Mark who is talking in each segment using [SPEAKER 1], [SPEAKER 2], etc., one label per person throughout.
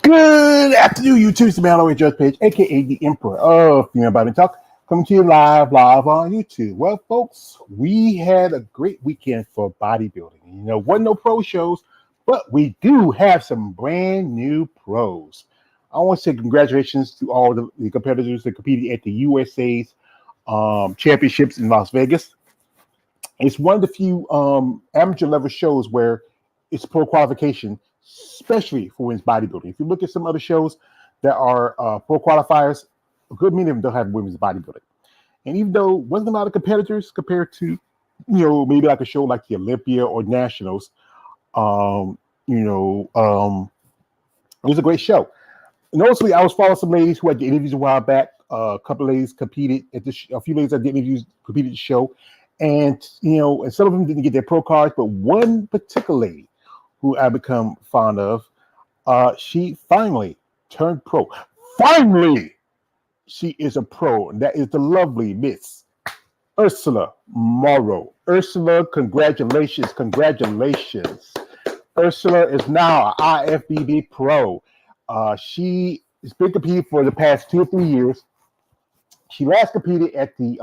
[SPEAKER 1] Good afternoon, YouTube. It's the man on Judge Page, aka the Emperor of Female Body Talk, coming to you live on YouTube. Well, folks, we had a great weekend for bodybuilding. Wasn't no pro shows, but we do have some brand new pros. I want to say congratulations to all the competitors that competed at the USA's championships in Las Vegas. It's one of the few amateur level shows where it's pro qualification, especially for women's bodybuilding. If you look at some other shows that are pro qualifiers, a good many of them don't have women's bodybuilding. And even though wasn't a lot of competitors compared to, maybe like a show like the Olympia or Nationals, it was a great show. Noticeably, I was following some ladies who had the interviews a while back. A couple of ladies competed at a few ladies that did interviews competed at the show. And some of them didn't get their pro cards, but one particular lady who I become fond of, she finally turned pro. Finally, she is a pro, and that is the lovely Miss Ursula Morrow. Ursula, congratulations. Ursula is now an IFBB pro. She has been competing for the past 2 or 3 years. She last competed at the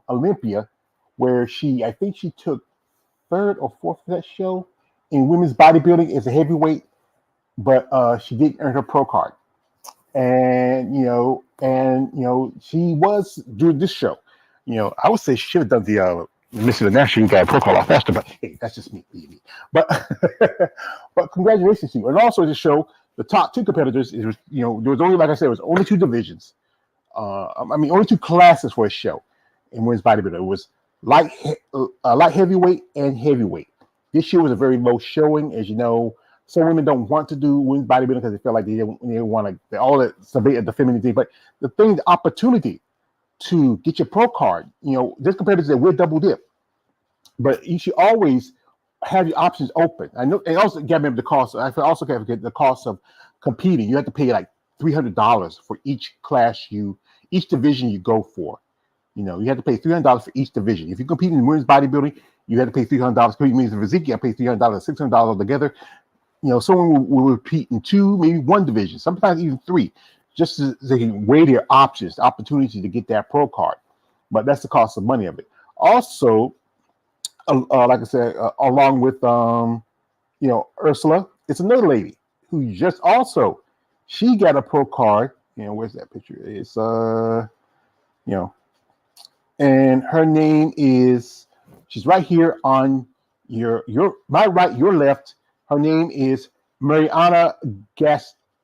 [SPEAKER 1] Olympia, where I think she took third or fourth for that show in women's bodybuilding as a heavyweight, but she didn't earn her pro card. And she was doing this show. I would say she should have done the Miss International got a pro card a lot faster, but hey, that's just me. But but congratulations to you. And also the show, the top two competitors there was only, like I said, it was only two divisions. Only two classes for a show in women's bodybuilding. It was light heavyweight and heavyweight. This year was a very low showing. As you know, some women don't want to do women's bodybuilding because they feel like they want to all that debate at the femininity. But the opportunity to get your pro card, there's competitors that will double dip, but you should always have your options open. I know, and also get the cost. I also can't forget the cost of competing. You have to pay like $300 for each each division you go for. You have to pay $300 for each division. If you compete in women's bodybuilding, you have to pay $300. If you means in physique, you have to pay $300, $600 altogether. Someone will repeat in two, maybe one division, sometimes even three, just so they can weigh their options, the opportunity to get that pro card. But that's the cost of money of it. Also, like I said, along with Ursula, it's another lady who just also she got a pro card. Where's that picture? It's and her name is, she's right here on your my right, your left. Her name is Mariana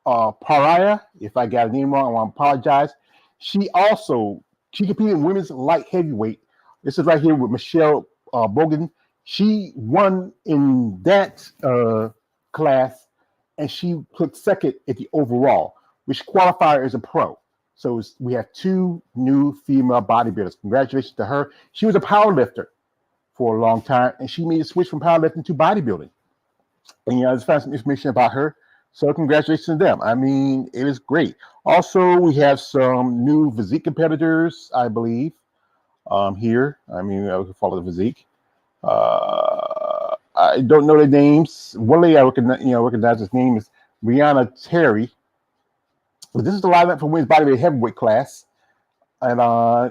[SPEAKER 1] Pariah. If I got her name wrong, I want to apologize. She competed in women's light heavyweight. This is right here with Michelle Bogan. She won in that class, and she took second at the overall, which qualified her as a pro. So we have two new female bodybuilders. Congratulations to her. She was a power lifter for a long time, and she made a switch from powerlifting to bodybuilding. And I just found some information about her. So congratulations to them. It is great. Also, we have some new physique competitors, I believe, here. I can follow the physique. I don't know their names. One lady I recognize his name is Brianna Terry. But this is the lineup for women's bodyweight heavyweight class. And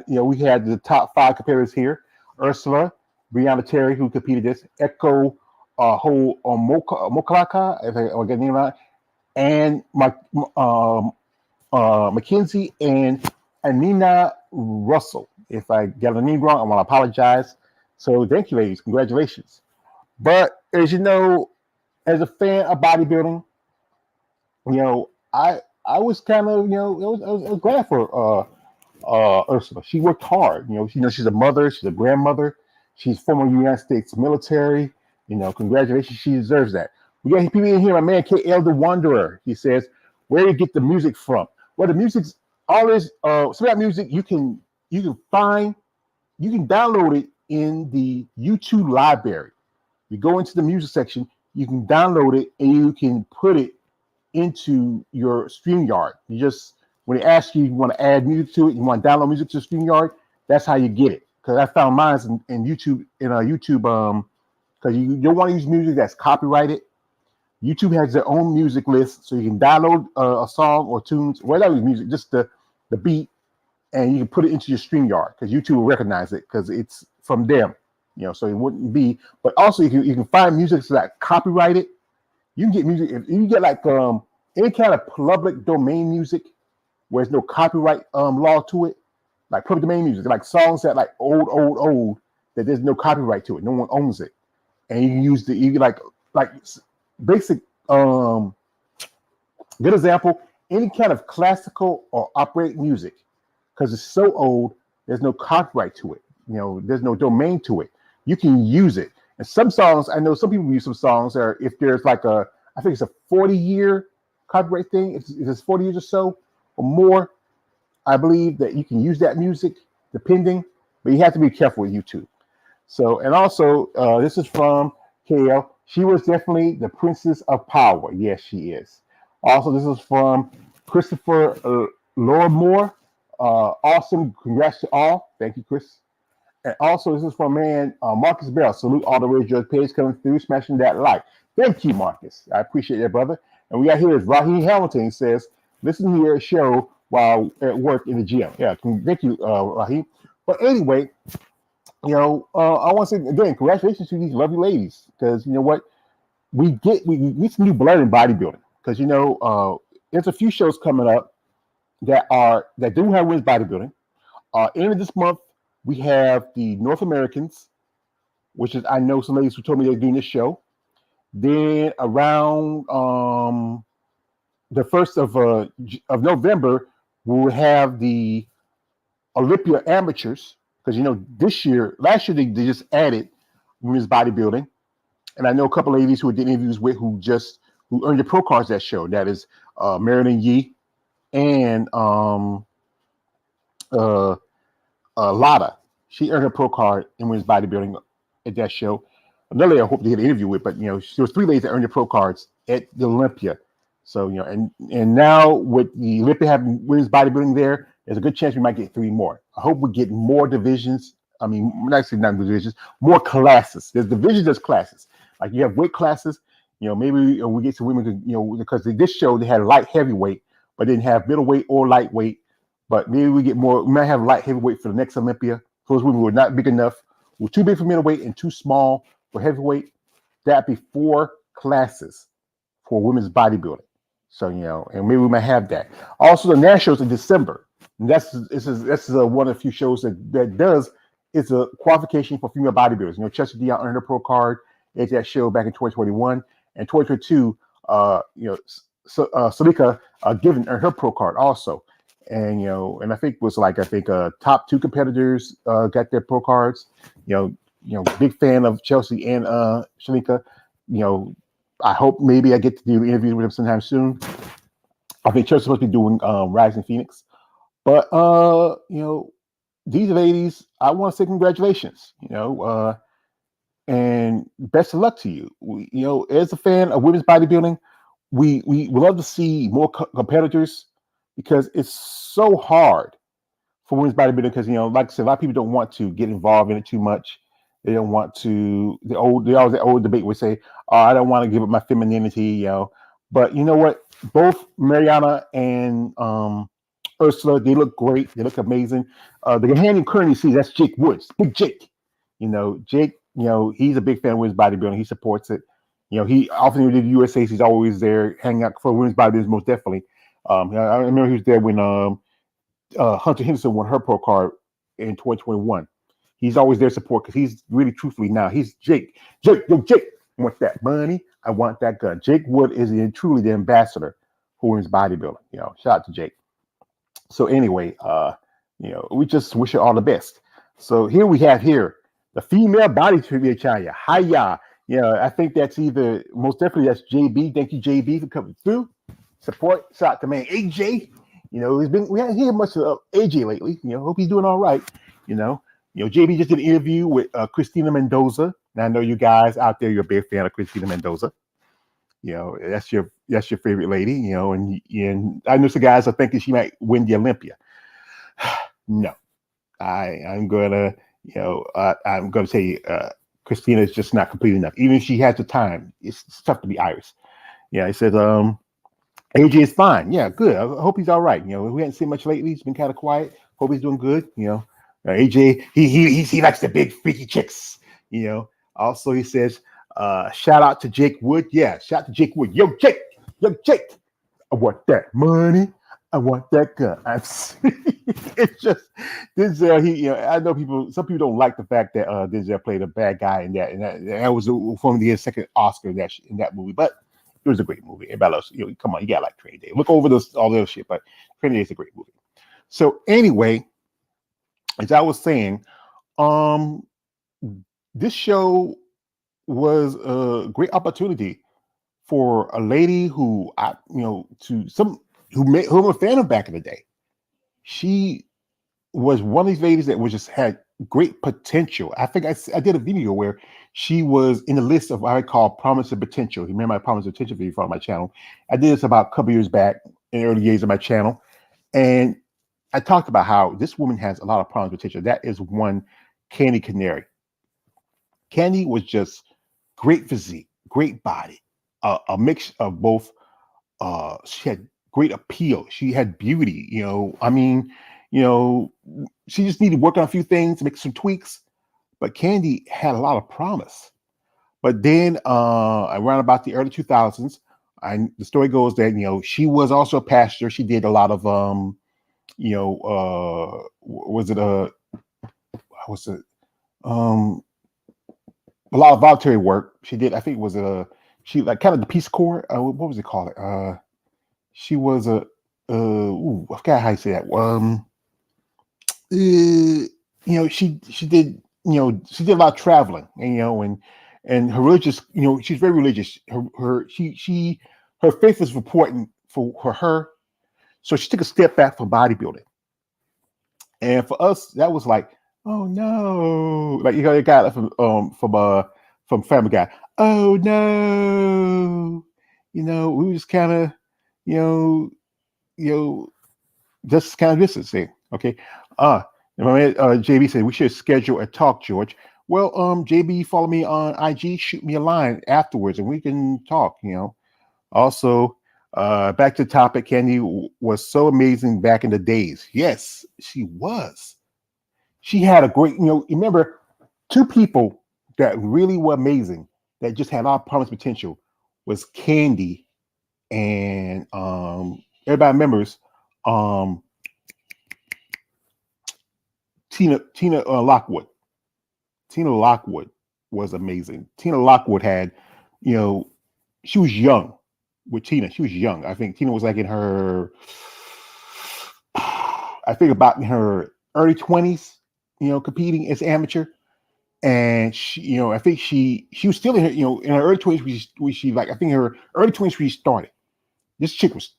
[SPEAKER 1] we had the top 5 competitors here. Ursula, Brianna Terry, who competed this, Echo Mokalaka, if I get the name right, and Mackenzie and Anina Russell. If I got the name wrong, I want to apologize. So thank you, ladies. Congratulations. But as you know, as a fan of bodybuilding, I was kind of, I was glad for Ursula. She worked hard. She's a mother, she's a grandmother, she's former United States military. Congratulations, she deserves that. We got people in here. My man KL the Wanderer. He says, "Where do you get the music from?" Well, the music's all this. Some of that music you can download it in the YouTube library. You go into the music section, you can download it, and you can put it into your StreamYard. When they ask you want to add music to it, you want to download music to StreamYard, that's how you get it. Because I found mine in YouTube, because you don't want to use music that's copyrighted. YouTube has their own music list, so you can download a song or tunes, whatever music, just the beat, and you can put it into your StreamYard because YouTube will recognize it because it's from them. So it wouldn't be. But also, you can find music that's like copyrighted. You can get music if you get like any kind of public domain music where there's no copyright law to it, like public domain music, like songs that like old that there's no copyright to it, no one owns it, and you can use you can like basic good example, any kind of classical or operatic music, because it's so old, there's no copyright to it. There's no domain to it. You can use it. And some songs, I know some people use some songs, or if there's like I think it's a 40-year copyright thing. If it's 40 years or so or more, I believe that you can use that music, depending, but you have to be careful with YouTube. So, and also, this is from KL. She was definitely the princess of power. Yes, she is. Also, this is from Christopher Lorimore. Awesome. Congrats to all. Thank you, Chris. And also, this is from Marcus Bell. Salute all the way Judge Page coming through, smashing that like. Thank you, Marcus. I appreciate that, brother. And we got here is Raheem Hamilton. He says, listen to your show while at work in the gym. Yeah, thank you, Raheem. But anyway, I want to say again, congratulations to these lovely ladies, because you know what, we need some new blood in bodybuilding, because there's a few shows coming up that do have women's bodybuilding. End of this month, we have the North Americans, which is, I know some ladies who told me they're doing this show. Then around the 1st of November, we'll have the Olympia Amateurs, because last year they just added women's bodybuilding, and I know a couple ladies who did interviews with who earned the pro cards that show. That is Marilyn Yee and Lotta. She earned her pro card in women's bodybuilding at that show. Another lady I hope to get an interview with, but there was 3 ladies that earned their pro cards at the Olympia. So and now with the Olympia having women's bodybuilding there's a good chance we might get 3 more. I hope we get more divisions. I mean, not divisions, more classes. There's divisions, there's classes. Like you have weight classes. Maybe we get some women, because this show they had light heavyweight, but didn't have middleweight or lightweight. But maybe we get more. We might have light heavyweight for the next Olympia. Those women were not big enough. We're too big for middleweight and too small for heavyweight. That'd be 4 classes for women's bodybuilding. So and maybe we might have that. Also, the nationals in December. And this is one of the few shows that does. It's a qualification for female bodybuilders. Chelsea Dion earned her pro card at that show back in 2021, and 2022. Salika Given earned her pro card also. And and I think it was top 2 competitors got their pro cards. Big fan of Chelsea and Shalika. I hope maybe I get to do an interview with them sometime soon. I think Chelsea's supposed to be doing Rising Phoenix, but these ladies, I want to say congratulations. And best of luck to you. As a fan of women's bodybuilding, we love to see more competitors, because it's so hard for women's bodybuilding, because like I said, a lot of people don't want to get involved in it too much. They don't want to. The old debate would say, "Oh, I don't want to give up my femininity," But you know what? Both Mariana and Ursula, they look great. They look amazing. The hand you currently see, that's Jake Woods, Big Jake. Jake. He's a big fan of women's bodybuilding. He supports it. He often did USA's. He's always there, hanging out for women's bodybuilding, most definitely. I remember he was there when Hunter Henderson won her pro card in 2021. He's always there support, because he's really, truthfully, now he's Jake. Jake, I want that money. I want that gun. Jake Wood is truly the ambassador for women's bodybuilding. Shout out to Jake. So anyway, we just wish her all the best. So here we have the female body trivia challenge. Hiya. I think that's most definitely that's JB. Thank you, JB, for coming through. Support. Shout out to man AJ. We haven't heard much of AJ lately. Hope he's doing all right. JB just did an interview with Christina Mendoza. And I know you guys out there, you're a big fan of Christina Mendoza. That's your favorite lady. And I know some guys are thinking she might win the Olympia. No, I'm gonna say Christina is just not complete enough. Even if she has the time, it's tough to be Iris. Yeah, he says, AJ is fine. Yeah, good. I hope he's all right. We haven't seen much lately. He's been kind of quiet. Hope he's doing good. AJ, he likes the big freaky chicks. Also he says, shout out to Jake Wood. Yeah, shout out to Jake Wood. Yo, Jake, I want that money. I want that gun. It's just Denzel. I know some people don't like the fact that Denzel played a bad guy in that, and that was from his second Oscar in that movie. But it was a great movie. Everybody loves, come on, you gotta like Training Day. Look over all the other shit, but Training Day is a great movie. So anyway, as I was saying, this show was a great opportunity for a lady who who I'm a fan of back in the day. She was one of these ladies that was just had great potential. I think I did a video where she was in the list of what I call promise and potential. You remember my promise and potential video from my channel? I did this about a couple years back in the early days of my channel. And I talked about how this woman has a lot of promise and potential. That is one, Canary. Candy was just great physique, great body, a mix of both. She had great appeal. She had beauty. She just needed to work on a few things, make some tweaks. But Candy had a lot of promise. But then around about the early 2000s, the story goes that she was also a pastor. She did a lot of a lot of voluntary work. She did. I think it was she like kind of the Peace Corps. What was it called? She was I forgot how you say that. She did. She did a lot of traveling, and her religious. She's very religious. Her faith is important for her. So she took a step back from bodybuilding, and for us, that was like, oh no, like the guy from Family Guy. Oh no, we were just kind of, just kind of distancing. Okay. JB said we should schedule a talk, George. Well, JB, follow me on IG, shoot me a line afterwards, and we can talk. Also, back to the topic. Candy was so amazing back in the days. Yes, she was. She had a great. Remember, two people that really were amazing that just had a lot of promise potential was Candy and everybody remembers Tina Lockwood. Tina Lockwood was amazing. Tina Lockwood had, she was young with Tina. She was young. I think Tina was like in her, I think about in her early 20s, competing as amateur. And she, I think she was still in her, in her early 20s. She like, I think her early 20s she started. This chick was,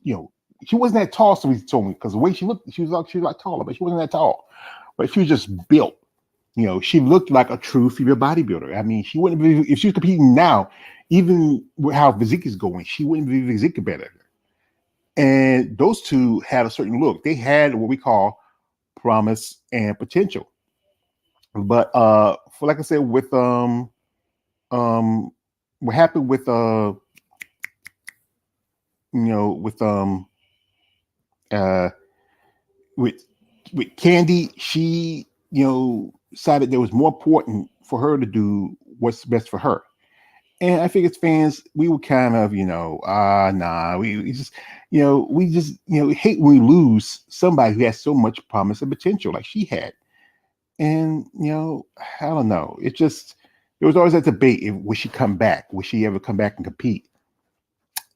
[SPEAKER 1] she wasn't that tall. Somebody told me because the way she looked, she was like taller, but she wasn't that tall. But she was just built. She looked like a true female bodybuilder. I mean, she wouldn't be if she was competing now, even with how physique is going, she wouldn't be physique better. And those two had a certain look. They had what we call promise and potential. But for like I said, with what happened with with Candy, she decided that it was more important for her to do what's best for her. And I think as fans, we were kind of, we just, hate when we lose somebody who has so much promise and potential like she had. And, I don't know. It just, there was always that debate. Would she come back? Would she ever come back and compete?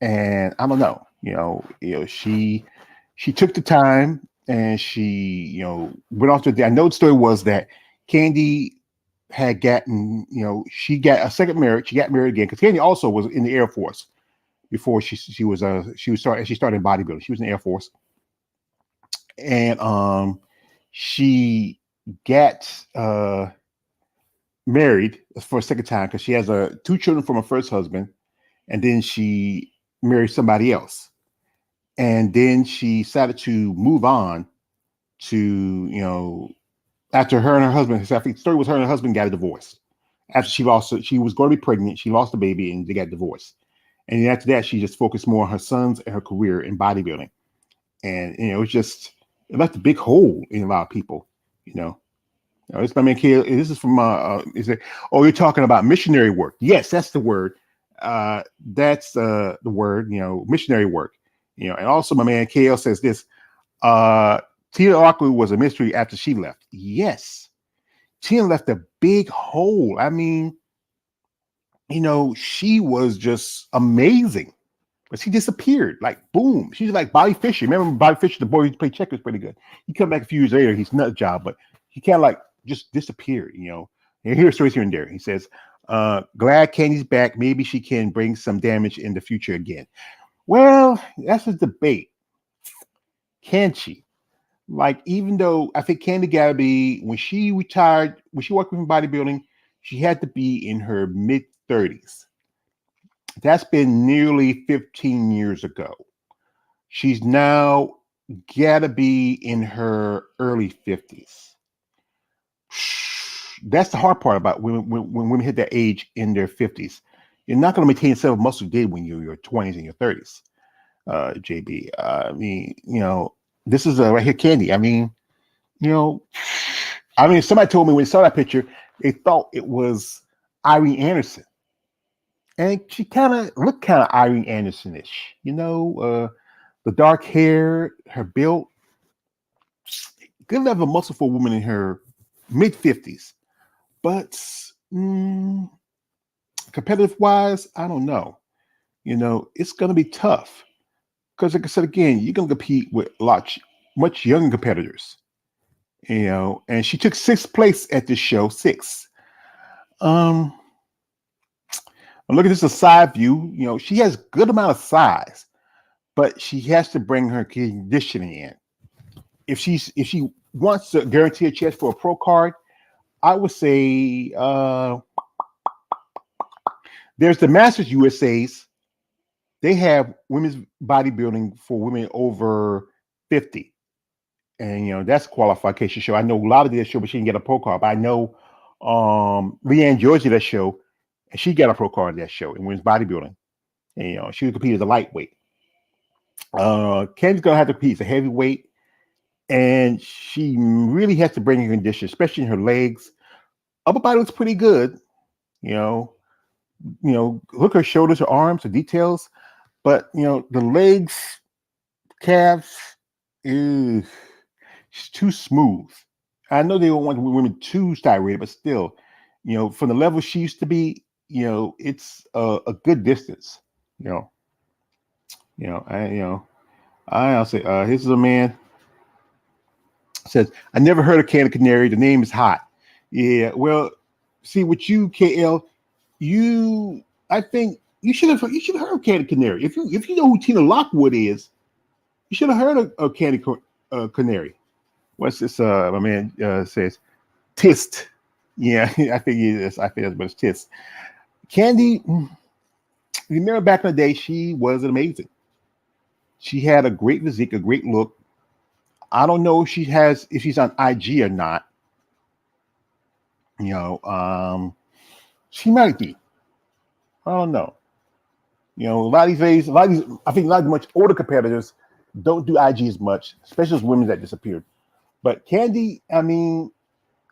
[SPEAKER 1] And I don't know, she took the time and she, went off to, I know the story was that Candy had gotten, she got a second marriage. She got married again because Candy also was in the Air Force before she started bodybuilding. She was in the Air Force, and she got married for a second time because she has two children from her first husband, and then she married somebody else, and then she decided to move on to after her and her husband, I think the story was her and her husband got a divorce. After she was going to be pregnant, she lost the baby and they got divorced. And then after that, she just focused more on her sons and her career in bodybuilding. And it left a big hole in a lot of people. You know, it's my man Kale. This is from is it? Oh, you're talking about missionary work? Yes, that's the word. That's the word. Missionary work. And also my man Kale says this. Tina Arkley was a mystery after she left. Yes, Tina left a big hole. I mean, she was just amazing. But she disappeared, like boom. She's like Bobby Fischer. Remember Bobby Fischer, the boy who played checkers pretty good. He come back a few years later, he's nut job, but he kind of like just disappeared, And here's stories here and there. He says, glad Candy's back. Maybe she can bring some damage in the future again. Well, that's a debate. Can she? Like, even though I think Candy gotta be, when she retired, when she worked with bodybuilding, she had to be in her mid-30s. That's been nearly 15 years ago. She's now gotta be in her early 50s. That's the hard part about when women hit that age in their 50s. You're not going to maintain self muscle day when you're in your 20s and your 30s, JB. I mean, this is right here, Candy. I mean, somebody told me when they saw that picture, they thought it was Irene Anderson. And she kind of looked kind of Irene Anderson-ish, the dark hair, her build, good level of muscle for a woman in her mid-50s. But competitive-wise, I don't know. It's going to be tough. Because like I said, again, you're going to compete with much younger competitors. And she took 6th place at this show, 6th. Look at this a side view. She has good amount of size, but she has to bring her conditioning in. If she wants to guarantee a chance for a pro card, I would say there's the Masters USA's. They have women's bodybuilding for women over 50. And that's a qualification show. I know a lot of this show, but she didn't get a pro card. But I know Leanne George did that show, and she got a pro card in that show in women's bodybuilding. And she would compete as a lightweight. Ken's gonna have to compete as a heavyweight, and she really has to bring her condition, especially in her legs. Upper body looks pretty good, look at her shoulders, her arms, her details, but the legs, calves, she's too smooth. I know they don't want women too styrated, but still, from the level she used to be, it's a good distance. I'll say, this is a man says, I never heard of Canary. The name is hot. Yeah, well, see with you, KL, I think you should have heard of Canary. If you know who Tina Lockwood is, you should have heard of Canary. What's this? My man says, Tist. Yeah, I think it is. I think that's what it's Tist. Candy, remember back in the day, she was amazing. She had a great physique, a great look. I don't know if she's on IG or not. She might be. I don't know. A lot of these days, I think a lot of the much older competitors don't do IG as much, especially as women that disappeared. But Candy, I mean,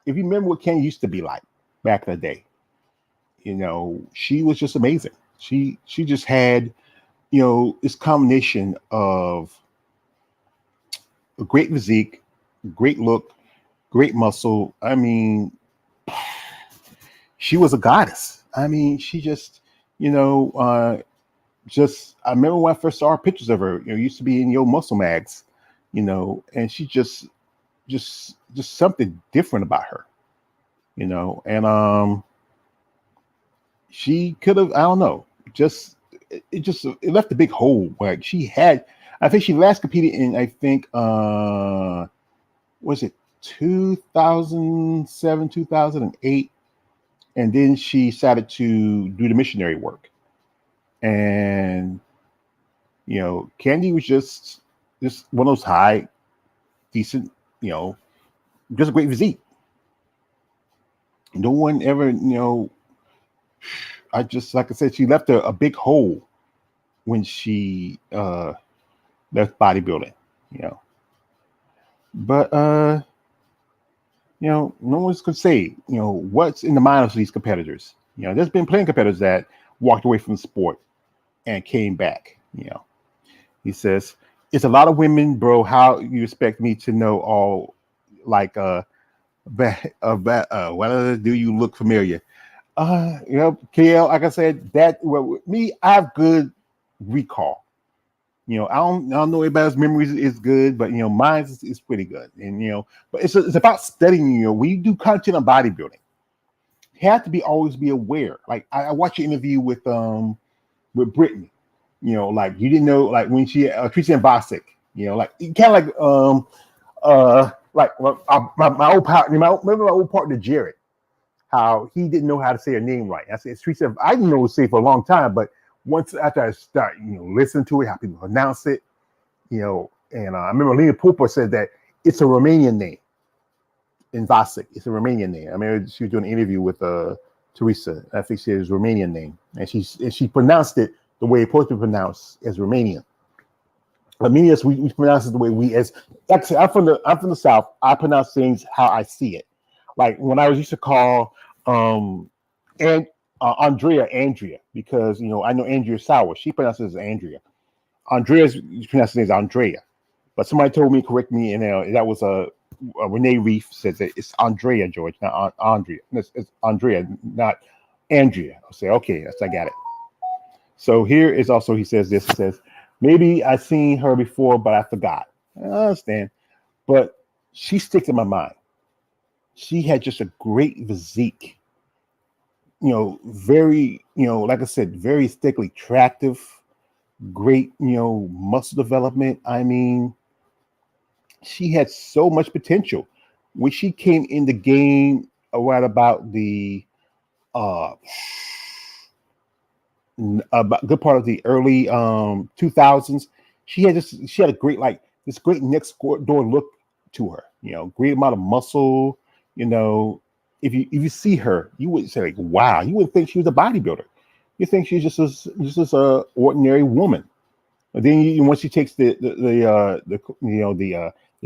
[SPEAKER 1] if you remember what Candy used to be like back in the day, she was just amazing. She just had, this combination of a great physique, great look, great muscle. I mean, she was a goddess. I mean, she just, I remember when I first saw pictures of her, used to be in your muscle mags, and she just something different about her, and she could have, I don't know, it left a big hole. Like I think she last competed in, I think, was it 2007, 2008, and then she decided to do the missionary work. And Candy was just one of those high, decent, just a great physique. No one ever, like I said, she left a big hole when she left bodybuilding, you know. But no one's could say, what's in the minds of these competitors. There's been plenty of competitors that walked away from the sport and came back. He says, it's a lot of women, bro. How you expect me to know all? Like, whether do you look familiar? KL, like I said, that well, with me, I have good recall. I don't know everybody's memories is good, but mine is pretty good. And but it's about studying. When you do content on bodybuilding, you have to always be aware. Like I watched an interview with Brittany. Like you didn't know, like when she Teresa and Vasic, like kind of like my old partner, remember my old partner Jared, how he didn't know how to say her name right. I said Teresa. I didn't know what to say for a long time, but once after I start, listening to it, how people pronounce it, and I remember Lena Pooper said that it's a Romanian name. In Vasic, it's a Romanian name. I mean, she was doing an interview with Teresa. I think she said it was a Romanian name, and she pronounced it the way it's supposed to be pronounced as Romanian. I mean, yes, we pronounce it the way we as. Actually, I'm from the South. I pronounce things how I see it. Like when I was used to call Andrea because I know Andrea Sauer. She pronounces it as Andrea. Andrea's pronounces it as Andrea, but somebody told me, correct me, and that was Renee Reef says that it's Andrea, George, not Andrea. It's Andrea, not Andrea. I'll say, okay, I got it. So here is also, he says this, he says, maybe I've seen her before, but I forgot. I understand, but she sticks in my mind. She had just a great physique. Very, like I said, very aesthetically attractive, great, muscle development. I mean, she had so much potential. When she came in the game around about the about good part of the early 2000s, she had a great this great next door look to her. Great amount of muscle. If you see her, you would say like, wow. You would think she was a bodybuilder. You think she's just a ordinary woman. But then once she takes the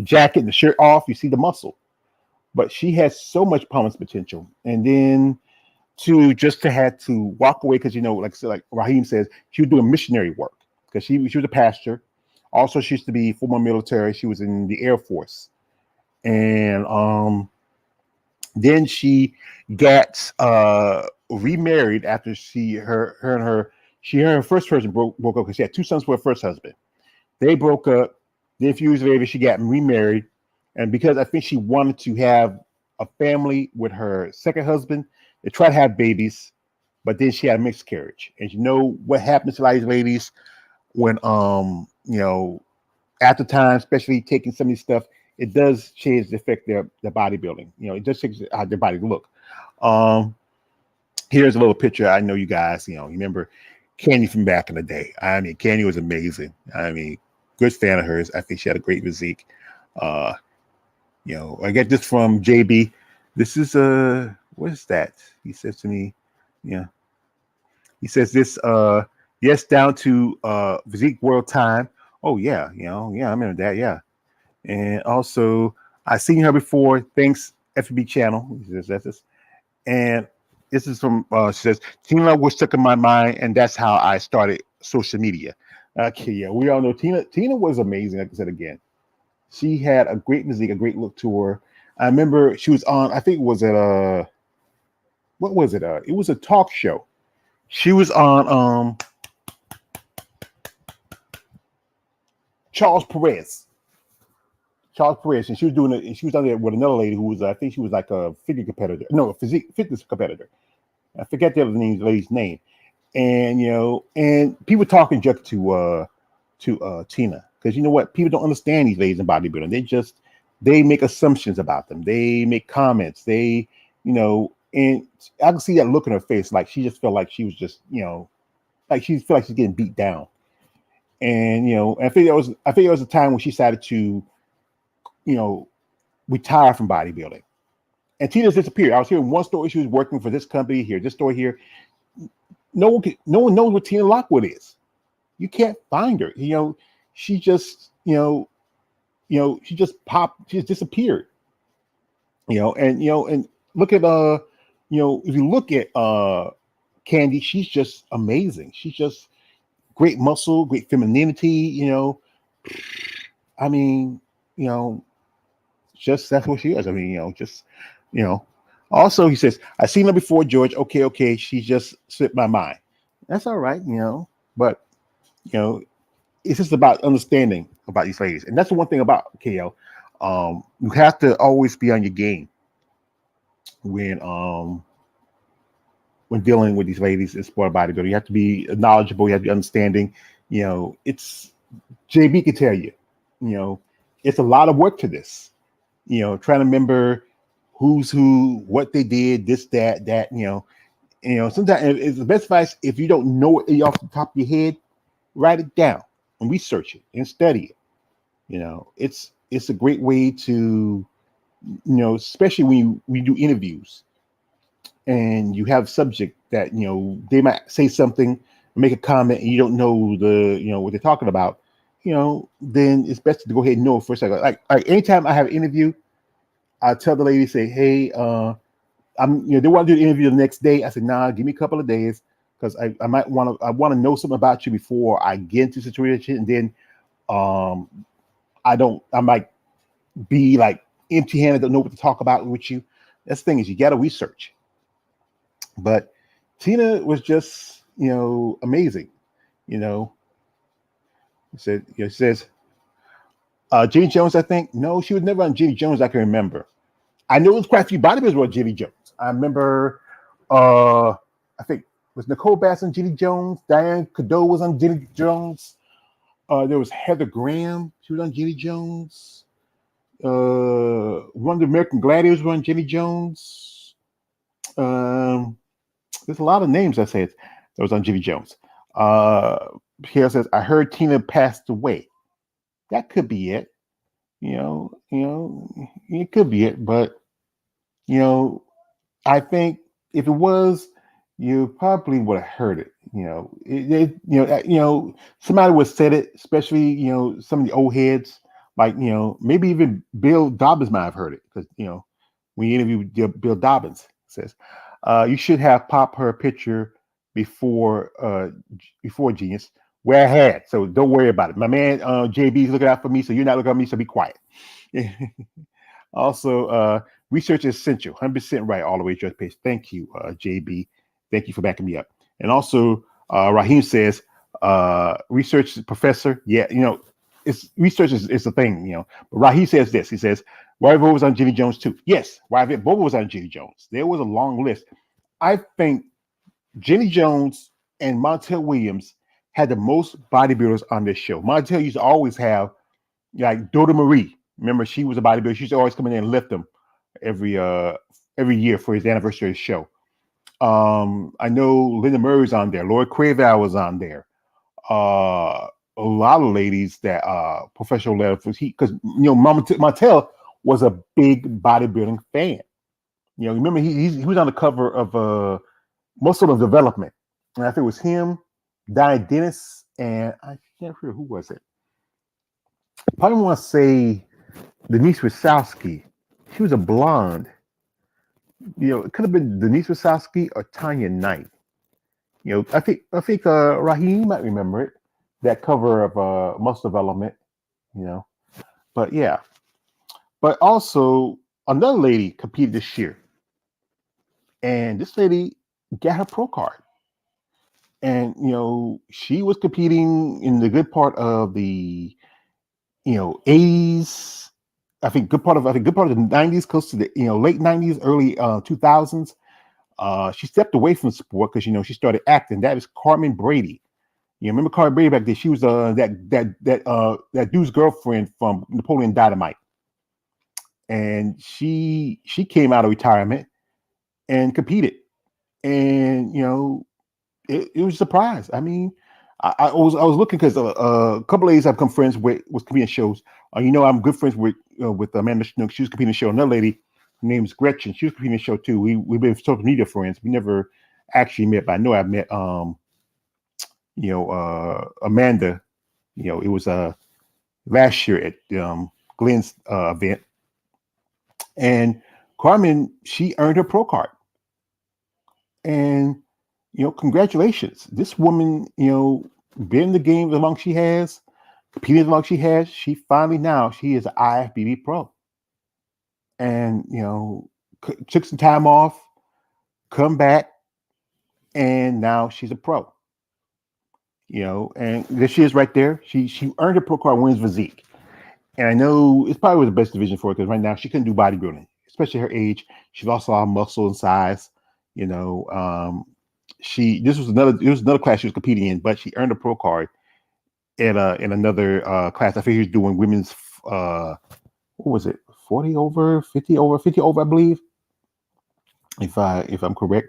[SPEAKER 1] jacket and the shirt off, you see the muscle. But she has so much promise potential. And then to have to walk away because like Raheem says, she was doing missionary work because she was a pastor. Also, she used to be former military. She was in the Air Force, and then she got remarried after her and her first husband broke up because she had two sons with her first husband. They broke up. Then a few years later, she got remarried, and because I think she wanted to have a family with her second husband, they tried to have babies, but then she had a miscarriage. And you know what happens to these ladies when after time, especially taking some of these stuff, it does change the affect their bodybuilding. It does change how their body look. Here's a little picture. I know you guys, remember Candy from back in the day. I mean, Candy was amazing. I mean, good fan of hers. I think she had a great physique. I get this from JB. This is what is that? He says to me, yeah. He says this, yes, down to physique world time. Oh yeah, yeah, I remember that, yeah. And also I've seen her before. Thanks, FB channel. He says that's this. And this is from she says, Tina was stuck in my mind, and that's how I started social media. Okay, yeah, we all know Tina was amazing, like I said again. She had a great physique, a great look to her. I remember she was on, I think it was at what was it? It was a talk show. She was on Charles Perez, and she was doing it. And she was on there with another lady who was, I think she was like a figure competitor, no, a fitness competitor. I forget the other lady's name, and and people talking just to Tina, because you know what, people don't understand these ladies in bodybuilding. They make assumptions about them. They make comments. They and I can see that look in her face, like she just felt like she was just like she felt like she's getting beat down. And I think there was a time when she decided to retire from bodybuilding. And Tina's disappeared. I was hearing one story, she was working for this company here, this story here. No one knows what Tina Lockwood is. You can't find her. She just, she just popped, she just disappeared. And look at if you look at Candy, she's just amazing. She's just great muscle, great femininity. I mean, you know, just that's what she is. I mean, just you know. Also, he says, "I seen her before, George. Okay, okay. She just slipped my mind. That's all right, But you know, it's just about understanding about these ladies, and that's the one thing about KL. You have to always be on your game when um when dealing with these ladies in sport bodybuilding. You have to be knowledgeable. You have to be understanding. It's JB can tell you. You know, it's a lot of work to this. Trying to remember who's who, what they did, this, that. Sometimes it's the best advice if you don't know it off the top of your head, write it down and research it and study it. It's a great way to, especially when you do interviews and you have a subject that they might say something, make a comment, and you don't know what they're talking about. Then it's best to go ahead and know first. Like anytime I have an interview, I tell the lady, say, hey, they want to do the interview the next day. I said, nah, give me a couple of days because I want to know something about you before I get into the situation, and then I might be like empty-handed, don't know what to talk about with you. That's the thing is you got to research. But Tina was just amazing. It says Jenny Jones. I think no, she was never on Jenny Jones. I can remember. I know it was quite a few bodybuilders were on Jenny Jones. I remember. I think was Nicole Bass on Jenny Jones. Diane Cadeau was on Jenny Jones. There was Heather Graham. She was on Jenny Jones. One of the American Gladiators were on Jenny Jones. There's a lot of names I said that was on Jenny Jones. Here it says, I heard Tina passed away. That could be it. It could be it, but I think if it was, you probably would have heard it. Somebody would have said it, especially some of the old heads, like maybe even Bill Dobbins might have heard it because when you interview Bill Dobbins, says you should have popped her picture before Genius. Where I had, so don't worry about it. My man JB's looking out for me, so you're not looking at me, so be quiet. Also, research is essential. 100% right all the way, Judge Pace. Thank you, JB. Thank you for backing me up. And also, Raheem says, research professor. Yeah, it's research is a thing, But Raheem says this. He says, Wyville was on Jenny Jones too. Yes, Wyville Bobo was on Jenny Jones. There was a long list. I think Jenny Jones and Montel Williams had the most bodybuilders on this show. Montel used to always have like Dota Marie. Remember, she was a bodybuilder. She used to always come in there and lift them every year for his anniversary show. I know Linda Murray's on there. Laura Craval was on there. A lot of ladies that professional level because Montel was a big bodybuilding fan. Remember he was on the cover of Muscle of Development, and I think it was him, Diane Dennis, and I can't remember who was it. I probably want to say Denise Wasowski. She was a blonde. It could have been Denise Wasowski or Tanya Knight. I think Raheem might remember it. That cover of Muscle Development. But yeah. But also another lady competed this year, and this lady got her pro card. And she was competing in the good part of the 80s. I think good part of the 90s, close to the late 90s, early 2000s. She stepped away from sport because she started acting. That is Carmen Brady. Remember Carmen Brady back then? She was that dude's girlfriend from Napoleon Dynamite, and she came out of retirement and competed, and it was a surprise. I mean, I was looking because a couple of ladies I've become friends with was competing shows. I'm good friends with Amanda Schnook. She was competing in the show. Another lady, her name's Gretchen. She was competing in the show too. We've been social media friends. We never actually met, but I know I've met Amanda, it was last year at Glenn's event, and Carmen, she earned her pro card, and congratulations, this woman, been in the game as long as she has, competed as long as she has. She finally now she is an IFBB pro, and took some time off, come back, and now she's a pro. And there she is right there. She earned her pro card, women's physique. And I know it's probably was the best division for her because right now she couldn't do bodybuilding, especially her age. She lost a lot of muscle and size. You know, this was another class she was competing in, but she earned a pro card in another class. I think she was doing women's what was it, 40 over, 50 over, 50 over, I believe. If I'm correct.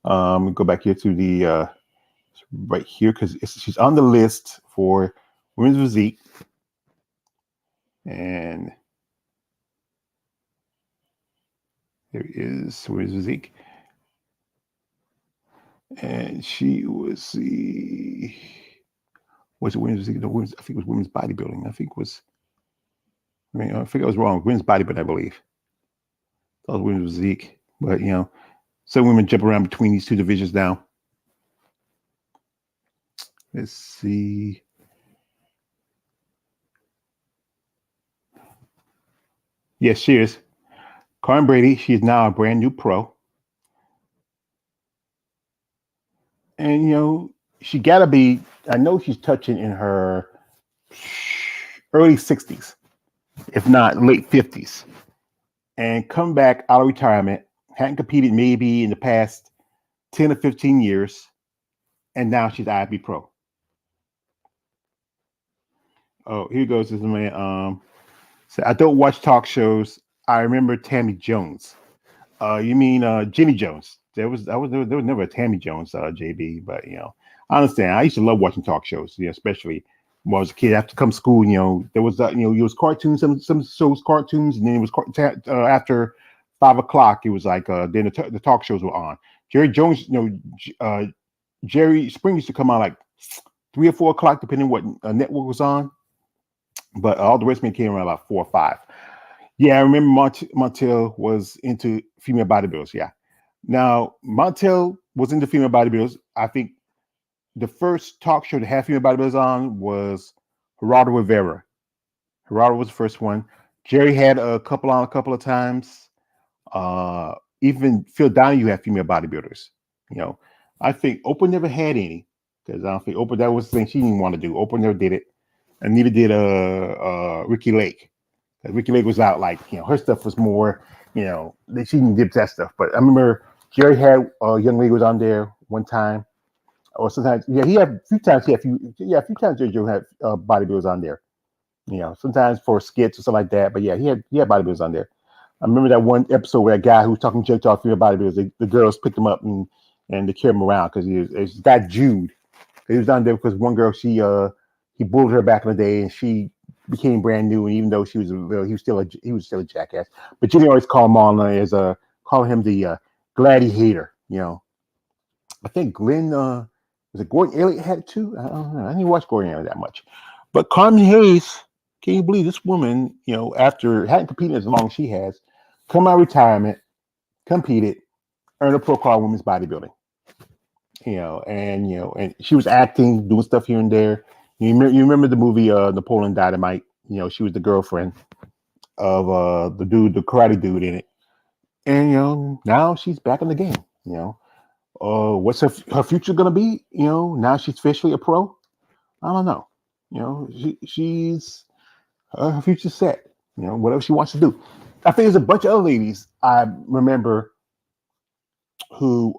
[SPEAKER 1] Go back here to the right here because she's on the list for women's physique. And there is women's physique. And she was the was it women's physique? No, I think it was women's bodybuilding. I think I was wrong. Women's bodybuilding, I believe. That was women's physique. But some women jump around between these two divisions now. Let's see. Yes, she is. Carmen Brady, she is now a brand new pro. And she gotta be, I know she's touching in her early 60s, if not late 50s. And come back out of retirement, hadn't competed maybe in the past 10 or 15 years, and now she's IB pro. Oh, here goes this man. So I don't watch talk shows. I remember Tammy Jones. You mean Jenny Jones? There was never a Tammy Jones, JB. But I understand. I used to love watching talk shows. Especially when I was a kid. After come school, there was it was cartoons. Some shows cartoons, and then it was after 5 o'clock. It was like then the talk shows were on. Jerry Jones, Jerry Spring used to come on like 3 or 4 o'clock, depending what network was on. But all the rest of me came around about 4 or 5. Yeah, I remember Montel was into female bodybuilders. Yeah. Now, Montel was into female bodybuilders. I think the first talk show to have female bodybuilders on was Gerardo Rivera. Gerardo was the first one. Jerry had a couple on a couple of times. Even Phil Donahue had female bodybuilders. I think Oprah never had any because I don't think Oprah, that was the thing she didn't want to do. Oprah never did it. And neither did Ricky Lake. Ricky Lake was out like, her stuff was more, she didn't dip that stuff. But I remember Jerry had a young lady was on there one time. Or sometimes, he had a few times, a few times Jerry had bodybuilders on there. Sometimes for skits or something like that. But yeah, he had bodybuilders on there. I remember that one episode where a guy who was talking junk to all female bodybuilders, the girls picked him up and they carried him around because it's got Jude. He was on there because one girl, he bullied her back in the day, and she became brand new. And even though he was still a jackass. But Jenny always called him on calling him the gladiator. I think Glenn was it Gordon Elliott had it too. I don't know. I didn't watch Gordon Elliott that much. But Carmen Hayes, can you believe this woman? After hadn't competed as long as she has, come out of retirement, competed, earned a pro card women's bodybuilding. And she was acting, doing stuff here and there. You remember the movie Napoleon Dynamite? She was the girlfriend of the karate dude in it. And now she's back in the game. What's her future gonna be? Now she's officially a pro. I don't know. She's her future's set. Whatever she wants to do. I think there's a bunch of other ladies I remember who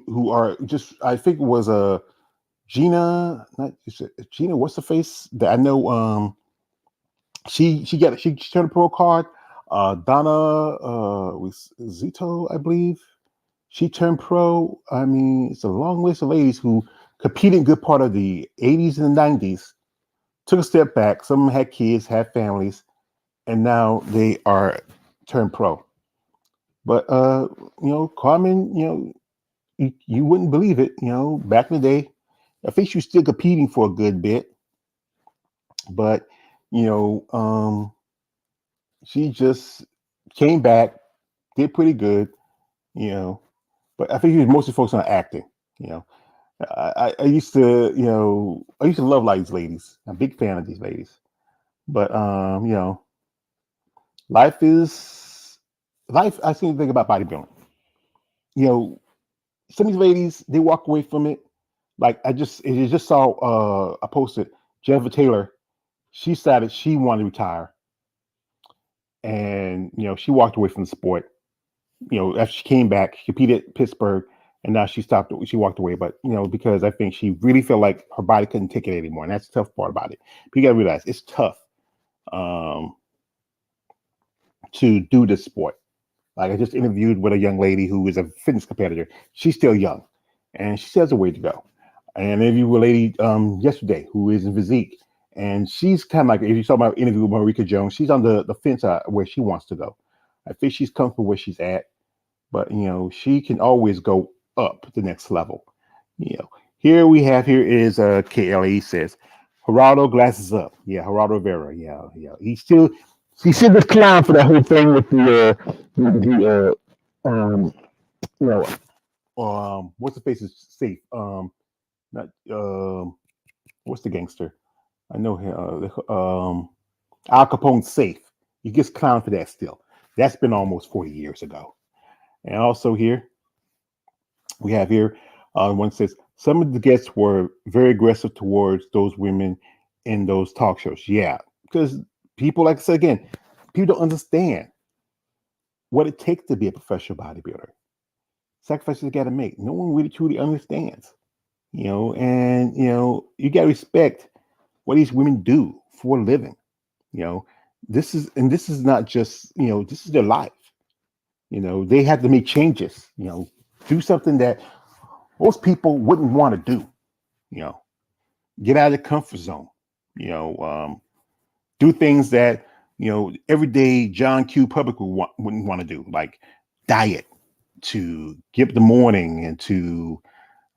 [SPEAKER 1] who are just, I think it was Gina, not Gina, what's the face that I know? She turned a pro card. Donna was Zito, I believe. She turned pro. I mean, it's a long list of ladies who competed in good part of the 80s and the 90s, took a step back. Some of them had kids, had families, and now they are turned pro. But Carmen, you wouldn't believe it. Back in the day, I think she was still competing for a good bit, but you know, she just came back, did pretty good. You know, but I think he was mostly focused on acting. You know, I used to, I used to love like these ladies. I'm a big fan of these ladies, but life is life. I seem to think about bodybuilding. You know, some of these ladies they walk away from it. Like I just saw I posted Jennifer Taylor. She decided she wanted to retire, and she walked away from the sport. After she came back, she competed at Pittsburgh, and now she stopped. She walked away, but because I think she really felt like her body couldn't take it anymore, and that's the tough part about it. But you got to realize it's tough um, to do this sport. Like I just interviewed with a young lady who is a fitness competitor. She's still young, and she still has a way to go. And I interviewed a lady yesterday who is in physique, and she's kind of like if you saw my interview with Marika Jones, she's on the fence where she wants to go. I think she's comfortable where she's at, but she can always go up the next level. Here is KLE says Geraldo glasses up. Yeah, Geraldo Rivera. Yeah. He's still the clown for that whole thing with you know what's the face is safe. Not what's the gangster? I know him. Al Capone's safe. He gets clowned for that still. That's been almost 40 years ago. And also here we have here one says some of the guests were very aggressive towards those women in those talk shows. Yeah, because people, like I said again, people don't understand what it takes to be a professional bodybuilder. Sacrifices you got to make. No one really truly understands. And you got to respect what these women do for a living. You know, this is not just this is their life. They have to make changes. Do something that most people wouldn't want to do. You know, get out of the comfort zone. You know, do things that everyday John Q. public wouldn't want to do, like diet, to get up in the morning and to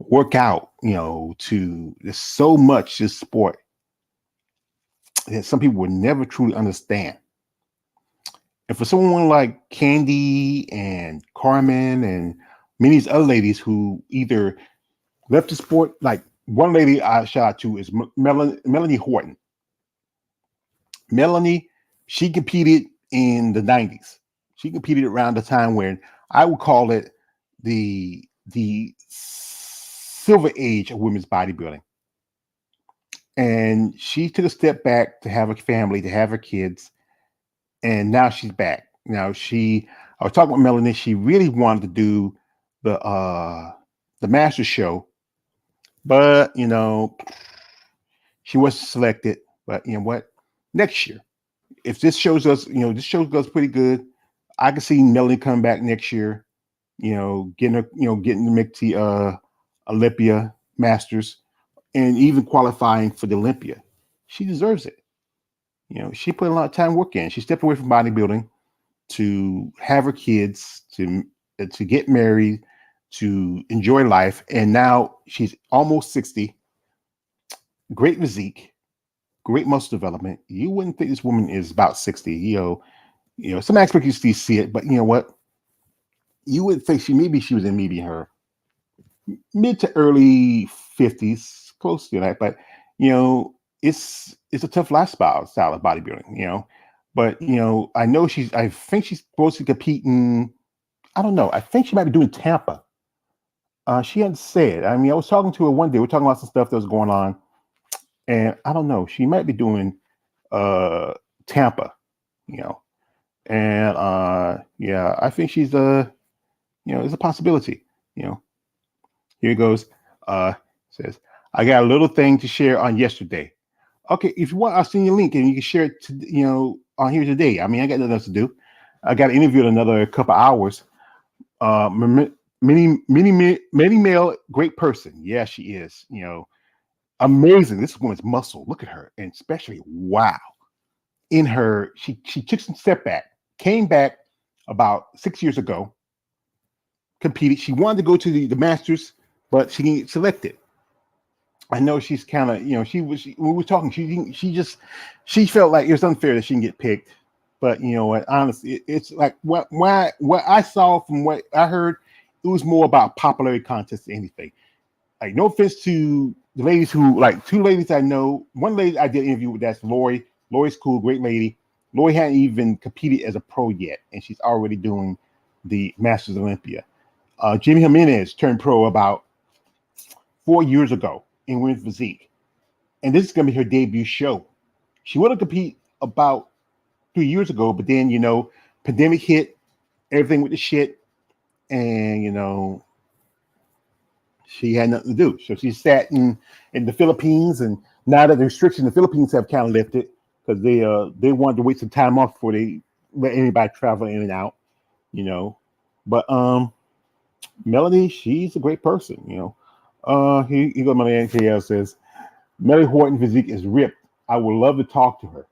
[SPEAKER 1] work out. To there's so much this sport that some people would never truly understand. And for someone like Candy and Carmen and many of these other ladies who either left the sport, like one lady I shout out to is Melanie Horton. Melanie, she competed in the 90s. She competed around the time when I would call it the silver age of women's bodybuilding. And she took a step back to have a family, to have her kids, and now she's back. I was talking with Melanie. She really wanted to do the master show, but she wasn't selected. But you know what? Next year, if this shows us, this show goes pretty good, I can see Melanie coming back next year. Getting her, getting to make the Olympia Masters, and even qualifying for the Olympia. She deserves it. She put a lot of time work in. She stepped away from bodybuilding to have her kids, to get married, to enjoy life, and now she's almost 60. Great physique, great muscle development. You wouldn't think this woman is about 60. Some aspects you still see it, but you know what? You would think she was in maybe her mid to early 50s, close to that. But it's a tough lifestyle style of bodybuilding. But I think she's supposed to compete in. I don't know. I think she might be doing Tampa. She hadn't said. I mean, I was talking to her one day. We're talking about some stuff that was going on, and I don't know. She might be doing Tampa. And yeah, I think she's it's a possibility. Here it goes. Says I got a little thing to share on yesterday. Okay, if you want, I'll send you a link and you can share it to, on here today. I mean, I got nothing else to do. I got to interview in another couple hours. Many male, great person. Yeah, she is. Amazing. This woman's muscle. Look at her, and especially wow. In her, she took some step back, came back about 6 years ago, competed. She wanted to go to the Masters, but she didn't get selected. I know she's kind of, when we were talking, she felt like it was unfair that she didn't get picked. But you know what? Honestly, it's like what I saw from what I heard, it was more about popularity contest than anything. Like, no offense to the ladies who, like, two ladies I know. One lady I did an interview with, that's Lori. Lori's cool, great lady. Lori hadn't even competed as a pro yet, and she's already doing the Masters Olympia. Jimmy Jimenez turned pro about 4 years ago in women's physique, and this is going to be her debut show. She would have competed about 3 years ago, but then pandemic hit, everything with the shit, and she had nothing to do. So she sat in the Philippines, and now that the restrictions in the Philippines have kind of lifted, because they wanted to wait some time off before they let anybody travel in and out, But Melanie, she's a great person, He goes, my man KL says, Melanie Horton physique is ripped. I would love to talk to her.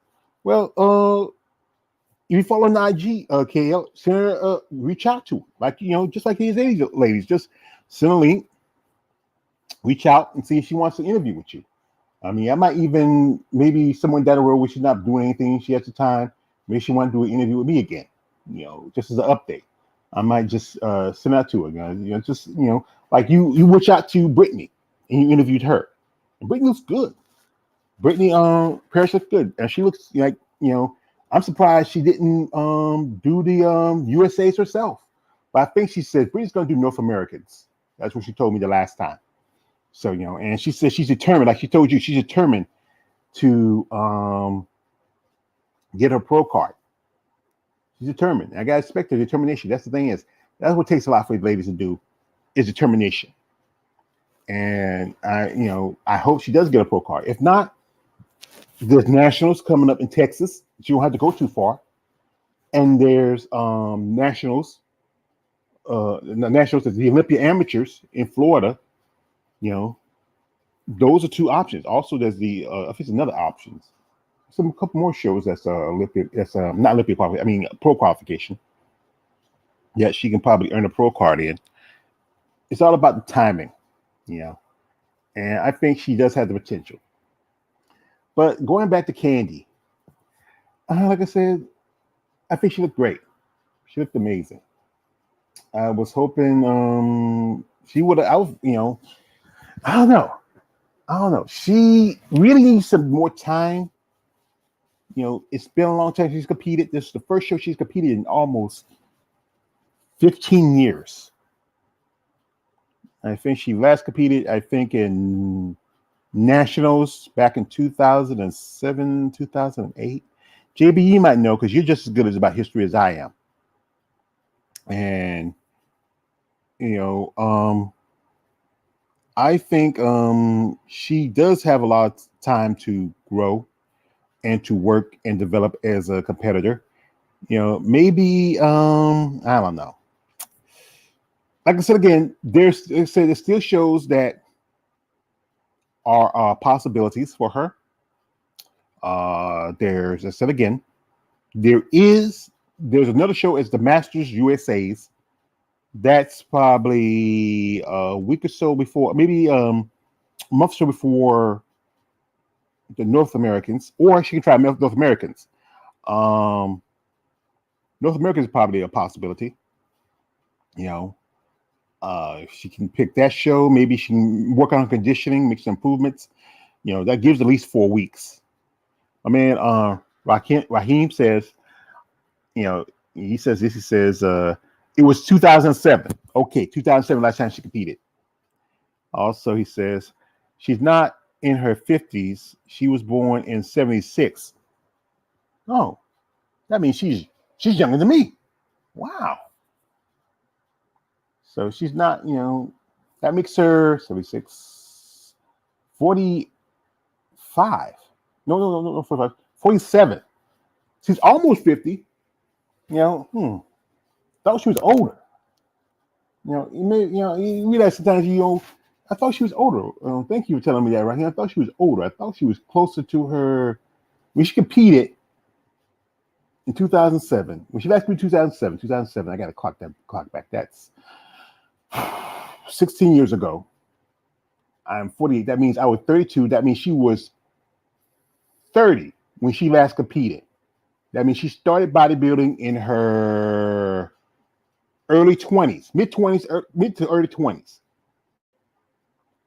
[SPEAKER 1] Well, if you follow on IG, KL, send her, reach out to her. Like, just like these ladies, just send a link, reach out and see if she wants to interview with you. I mean, I might even, maybe someone down the road where she's not doing anything, she has the time, maybe she wants to do an interview with me again, just as an update. I might just send that to her, like you reach out to Brittany and you interviewed her. And Brittany looks good. Brittany Parrish looks good, and she looks like, I'm surprised she didn't do the USA's herself. But I think she said Brittany's going to do North Americans. That's what she told me the last time. So, and she said she's determined, like she told you, she's determined to get her pro card. She's determined. I got to expect her determination. That's the thing is, that's what takes a lot for the ladies to do, is determination. And I hope she does get a pro card. If not, there's nationals coming up in Texas. She don't have to go too far. And there's nationals. Nationals, the Olympia Amateurs in Florida. Those are two options. Also, there's the I think another options. A couple more shows that's Olympia. That's not Olympia qualification. I mean, pro qualification. Yeah, she can probably earn a pro card in. It's all about the timing, and I think she does have the potential. But going back to Candy, like I said, I think she looked great. She looked amazing. I was hoping she would have. I don't know. She really needs some more time. It's been a long time she's competed. This is the first show she's competed in almost 15 years. I think she last competed, in nationals back in 2007, 2008. JB, you might know because you're just as good about history as I am. And, I think she does have a lot of time to grow and to work and develop as a competitor. Maybe, I don't know. Like I said again, there's still shows that are possibilities for her. There's another show as the Masters USA's. That's probably a week or so before, maybe a month or so before the North Americans, or she can try North Americans. North Americans is probably a possibility. If she can pick that show, maybe she can work on her conditioning, make some improvements. That gives at least 4 weeks. My man, Raheem says, he says this. He says, it was 2007. Okay, 2007 last time she competed. Also, he says she's not in her 50s. She was born in 76. Oh, that means she's younger than me. Wow. So she's not, that makes her 76, 45. No, 45, 47. She's almost 50. Thought she was older. You realize sometimes I thought she was older. Thank you for telling me that right here. I thought she was older. I thought she was closer to her when she competed in 2007. When she last competed 2007. I got to clock back. That's 16 years ago. I'm 48. That means I was 32. That means she was 30 when she last competed. That means she started bodybuilding in her early 20s, mid 20s, mid to early 20s.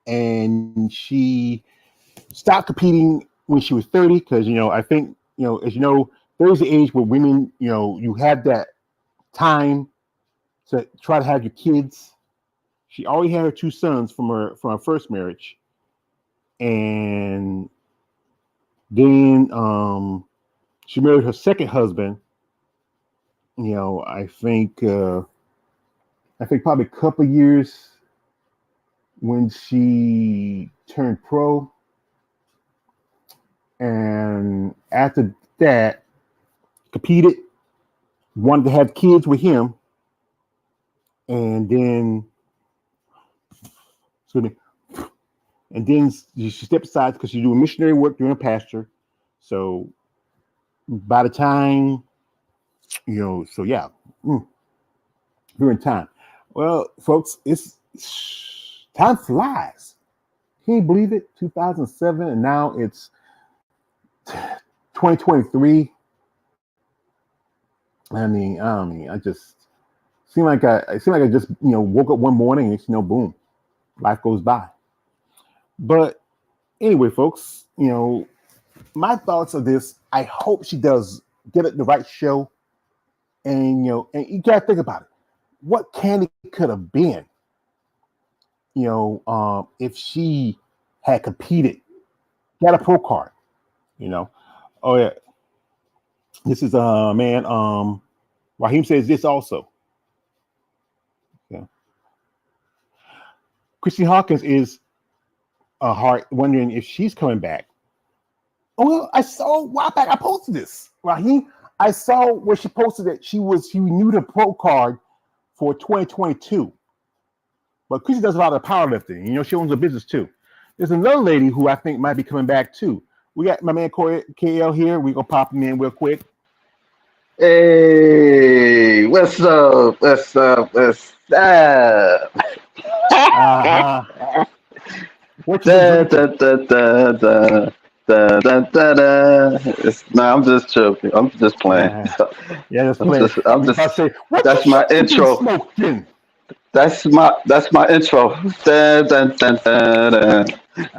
[SPEAKER 1] And she stopped competing when she was 30 because, I think, as you know, there's the age where women, you have that time to try to have your kids. She already had her 2 sons from her first marriage. And then she married her second husband. I think probably a couple of years when she turned pro. And after that, competed, wanted to have kids with him. And then, she stepped aside because she's doing missionary work during a pasture. So by the time, during time. Well, folks, time flies. Can you believe it? 2007, and now it's 2023. I just seem like I just woke up one morning and boom, life goes by. But anyway, folks, my thoughts of this. I hope she does get it the right show, and and you gotta think about it. What Candy could have been, if she had competed, got a pro card, Oh yeah, this is man. Raheem says this also. Yeah. Christy Hawkins is wondering if she's coming back. Oh, well, I saw a while back. I posted this, Raheem. I saw where she posted that she renewed her pro card for 2022. But Christy does a lot of powerlifting. She owns a business too. There's another lady who I think might be coming back too. We got my man Corey KL here. We're gonna pop him in real quick.
[SPEAKER 2] Hey, what's up? What's up? What's up?
[SPEAKER 1] What
[SPEAKER 2] Da, da, da, da, da. Da, da, da, da. I'm just joking. I'm just playing.
[SPEAKER 1] Yeah, just playing.
[SPEAKER 2] That's my intro. That's my intro. Da, da, da, da, da.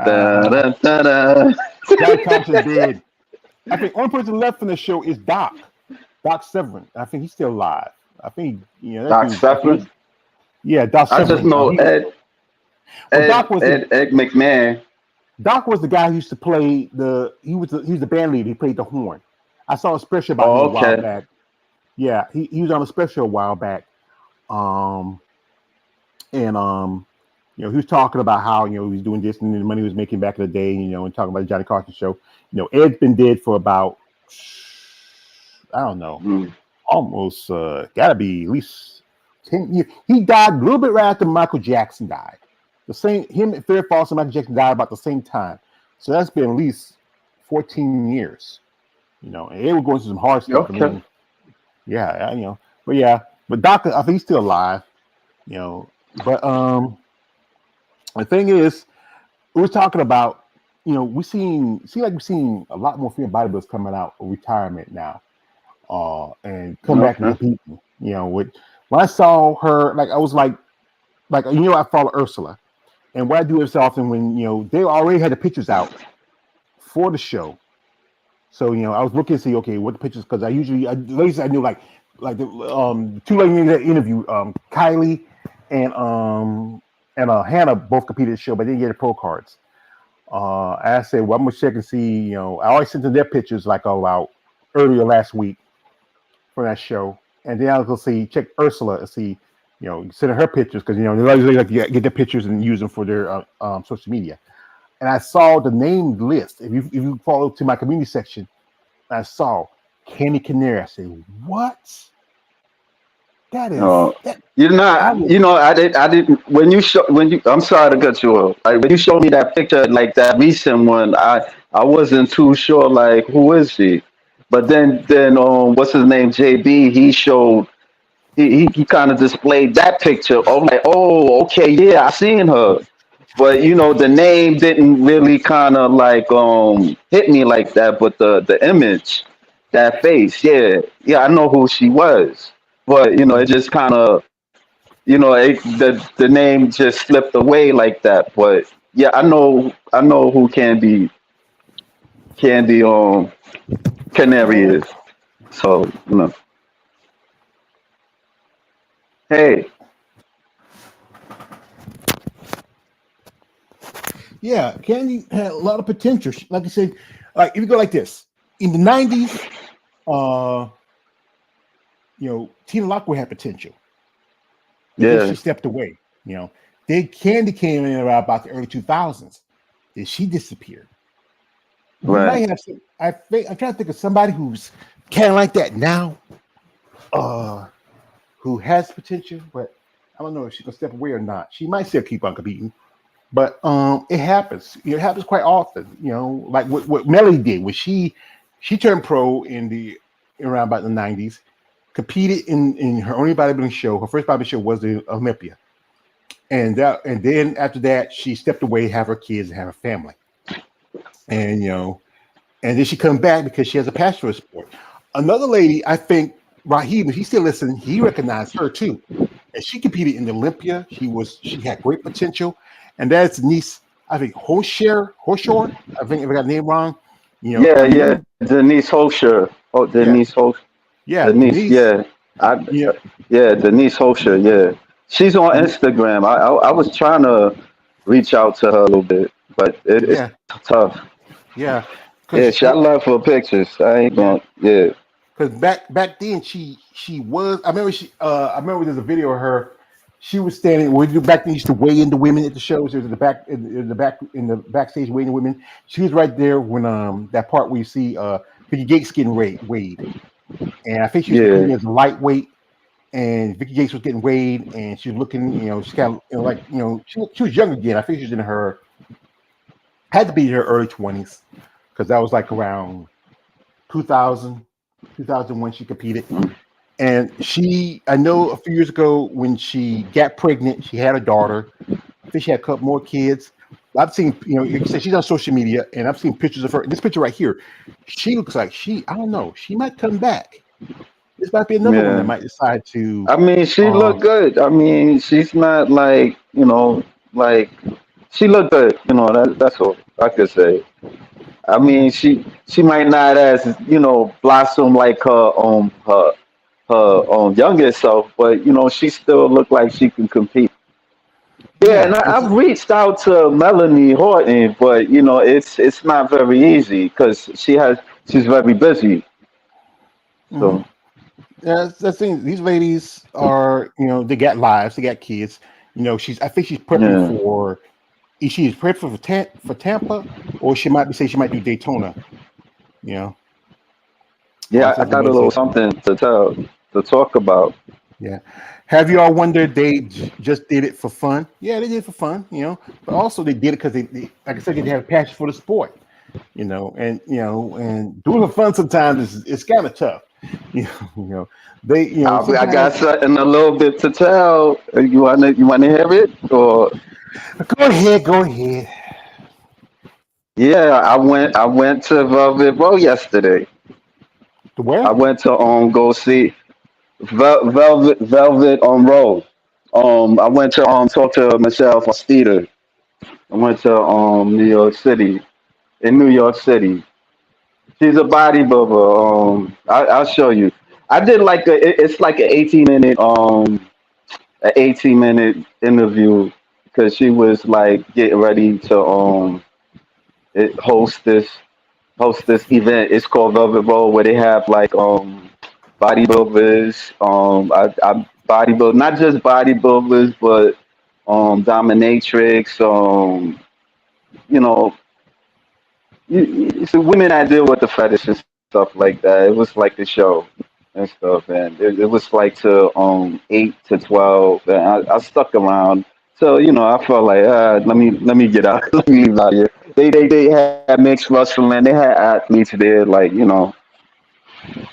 [SPEAKER 2] Da, da, da, da.
[SPEAKER 1] Johnny Carson did. I think only person left from the show is Doc Severin. I think he's still alive. I think
[SPEAKER 2] Doc Severin.
[SPEAKER 1] Yeah, Doc Severin.
[SPEAKER 2] I just know Ed McMahon.
[SPEAKER 1] Doc was the guy who used to play he was the band leader. He played the horn. I saw a special about him a while back. Yeah, he was on a special a while back. He was talking about how he was doing this and the money he was making back in the day, and talking about the Johnny Carson show. Ed's been dead for about I don't know, almost gotta be at least 10 years. He died a little bit right after Michael Jackson died. Him and Fair Falls and Michael Jackson died about the same time. So that's been at least 14 years. And they were going through some hard stuff.
[SPEAKER 2] Okay.
[SPEAKER 1] But Doc, I think he's still alive. But the thing is, we're talking about, we're seeing a lot more female bodybuilders coming out of retirement now, and come back and compete. When I saw her, I was like, I follow Ursula, and what I do is often when they already had the pictures out for the show, so I was looking to see what the pictures, because I knew like the 2 ladies in that interview, Kylie and Hannah both competed at the show, but they didn't get the pro cards. I said, well, I'm gonna check and see. I always sent them their pictures about earlier last week for that show, and then I was gonna check Ursula and see, send her pictures, because they like to get their pictures and use them for their social media. And I saw the name list. If you follow to my community section, I saw Canary. I said, what? That is.
[SPEAKER 2] I didn't. I'm sorry to cut you off. When you showed me that picture, that recent one, I wasn't too sure, who is she? But then, what's his name? JB. He showed he kind of displayed that picture. Oh, like, oh, okay, yeah, I seen her. But the name didn't really kind of like hit me like that. But the image, that face, yeah, yeah, I know who she was. But it
[SPEAKER 1] Mhm.
[SPEAKER 2] just kind of the name just slipped away like that. But yeah, I know who Candy Canary
[SPEAKER 1] Okay.
[SPEAKER 2] is. So hey,
[SPEAKER 1] Yeah, Candy had a lot of potential. Like I said, like if you go like this in the '90s, uh, Tina Lockwood had potential, but then she
[SPEAKER 2] yeah,
[SPEAKER 1] stepped away. You know, then Candy came in around about the early 2000s. Then she disappeared. We
[SPEAKER 2] right.
[SPEAKER 1] might have some. I think I'm trying to think of somebody who's kind of like that now, uh, who has potential, but I don't know if she's gonna step away or not. She might still keep on competing, but it happens. It happens quite often. Like what Melody did when she turned pro around about the '90s, competed in her only bodybuilding show. Her first bodybuilding show was the Olympia, and then after that she stepped away, have her kids, and have her family, and and then she comes back because she has a passion for the sport. Another lady, I think Raheem, if he's still listening, he recognized her too, and she competed in the Olympia. She had great potential, and that's Denise. I think Hoshore. I think if I got the name wrong,
[SPEAKER 2] Yeah, yeah,
[SPEAKER 1] another.
[SPEAKER 2] Denise Hosher. Oh,
[SPEAKER 1] Yeah,
[SPEAKER 2] Denise Hosher.
[SPEAKER 1] yeah,
[SPEAKER 2] Denise,
[SPEAKER 1] Denise.
[SPEAKER 2] yeah, I,
[SPEAKER 1] Yeah,
[SPEAKER 2] yeah, Denise Hosher. Yeah, she's on
[SPEAKER 1] and
[SPEAKER 2] Instagram. I was trying to reach out to her a little bit, but it's
[SPEAKER 1] yeah,
[SPEAKER 2] tough.
[SPEAKER 1] yeah,
[SPEAKER 2] Yeah,
[SPEAKER 1] because
[SPEAKER 2] I love her pictures. I ain't
[SPEAKER 1] yeah,
[SPEAKER 2] gonna. Yeah,
[SPEAKER 1] because back then she was. I remember there's a video of her. She was standing. Back then, used to weigh in the women at the shows. It was in the back, in the backstage weighing the women. She was right there when that part where you see Vicky Gates getting weighed, and I think she was
[SPEAKER 2] yeah,
[SPEAKER 1] competing as a lightweight, and Vicky Gates was getting weighed, and she was looking. She got like she was young again. I think she was in her had to be in her early 20s because that was like around 2000, 2001 she competed. And I know a few years ago when she got pregnant, she had a daughter. I think she had a couple more kids. I've seen, like you said, she's on social media, and I've seen pictures of her. This picture right here, she looks like I don't know, she might come back. This might be another one that
[SPEAKER 2] yeah.
[SPEAKER 1] might decide to.
[SPEAKER 2] I mean, she
[SPEAKER 1] Uh,
[SPEAKER 2] looked good. I mean, she's not like like she looked good. That's all I could say. I
[SPEAKER 1] yeah,
[SPEAKER 2] mean, she might not as blossom like her younger self, but she still look like she can compete. Yeah,
[SPEAKER 1] yeah,
[SPEAKER 2] and I've reached out to Melanie Horton, but it's not very easy because she's very busy.
[SPEAKER 1] hmm
[SPEAKER 2] So
[SPEAKER 1] yeah. That's the thing. These ladies are, they got lives, they got kids. I think she's prepping
[SPEAKER 2] yeah,
[SPEAKER 1] for. Is she prepping for Tampa, or she might be say she might do Daytona. You know,
[SPEAKER 2] yeah,
[SPEAKER 1] also
[SPEAKER 2] I
[SPEAKER 1] the
[SPEAKER 2] got a
[SPEAKER 1] ones
[SPEAKER 2] little
[SPEAKER 1] that.
[SPEAKER 2] something to talk about.
[SPEAKER 1] Yeah. Have you all wondered they just did it for fun? Yeah, they did it for fun, but also they did it because like I said, they have a passion for the sport, and doing it for fun sometimes is it's kind of tough. They,
[SPEAKER 2] I got
[SPEAKER 1] sometimes.
[SPEAKER 2] something a little bit to tell. You wanna hear it? Or
[SPEAKER 1] Go ahead.
[SPEAKER 2] yeah, I went to Velvet Row yesterday.
[SPEAKER 1] The
[SPEAKER 2] I
[SPEAKER 1] where?
[SPEAKER 2] went to go see Velvet on Row. I went to talk to Michelle Foster. I went to New York City. In New York City, she's a bodybuilder. I'll show you. I did like it's like an 18-minute interview because she was like getting ready to it, host this event. It's called Velvet Roll where they have like bodybuilders. I bodybuild not just bodybuilders but dominatrix. You know it's the women that deal with the fetish and stuff like that. It was like the show and stuff, and it was like to 8 to 12, and I stuck around. So I felt like let me get out, let me leave out here. They had mixed wrestling, they had athletes there, like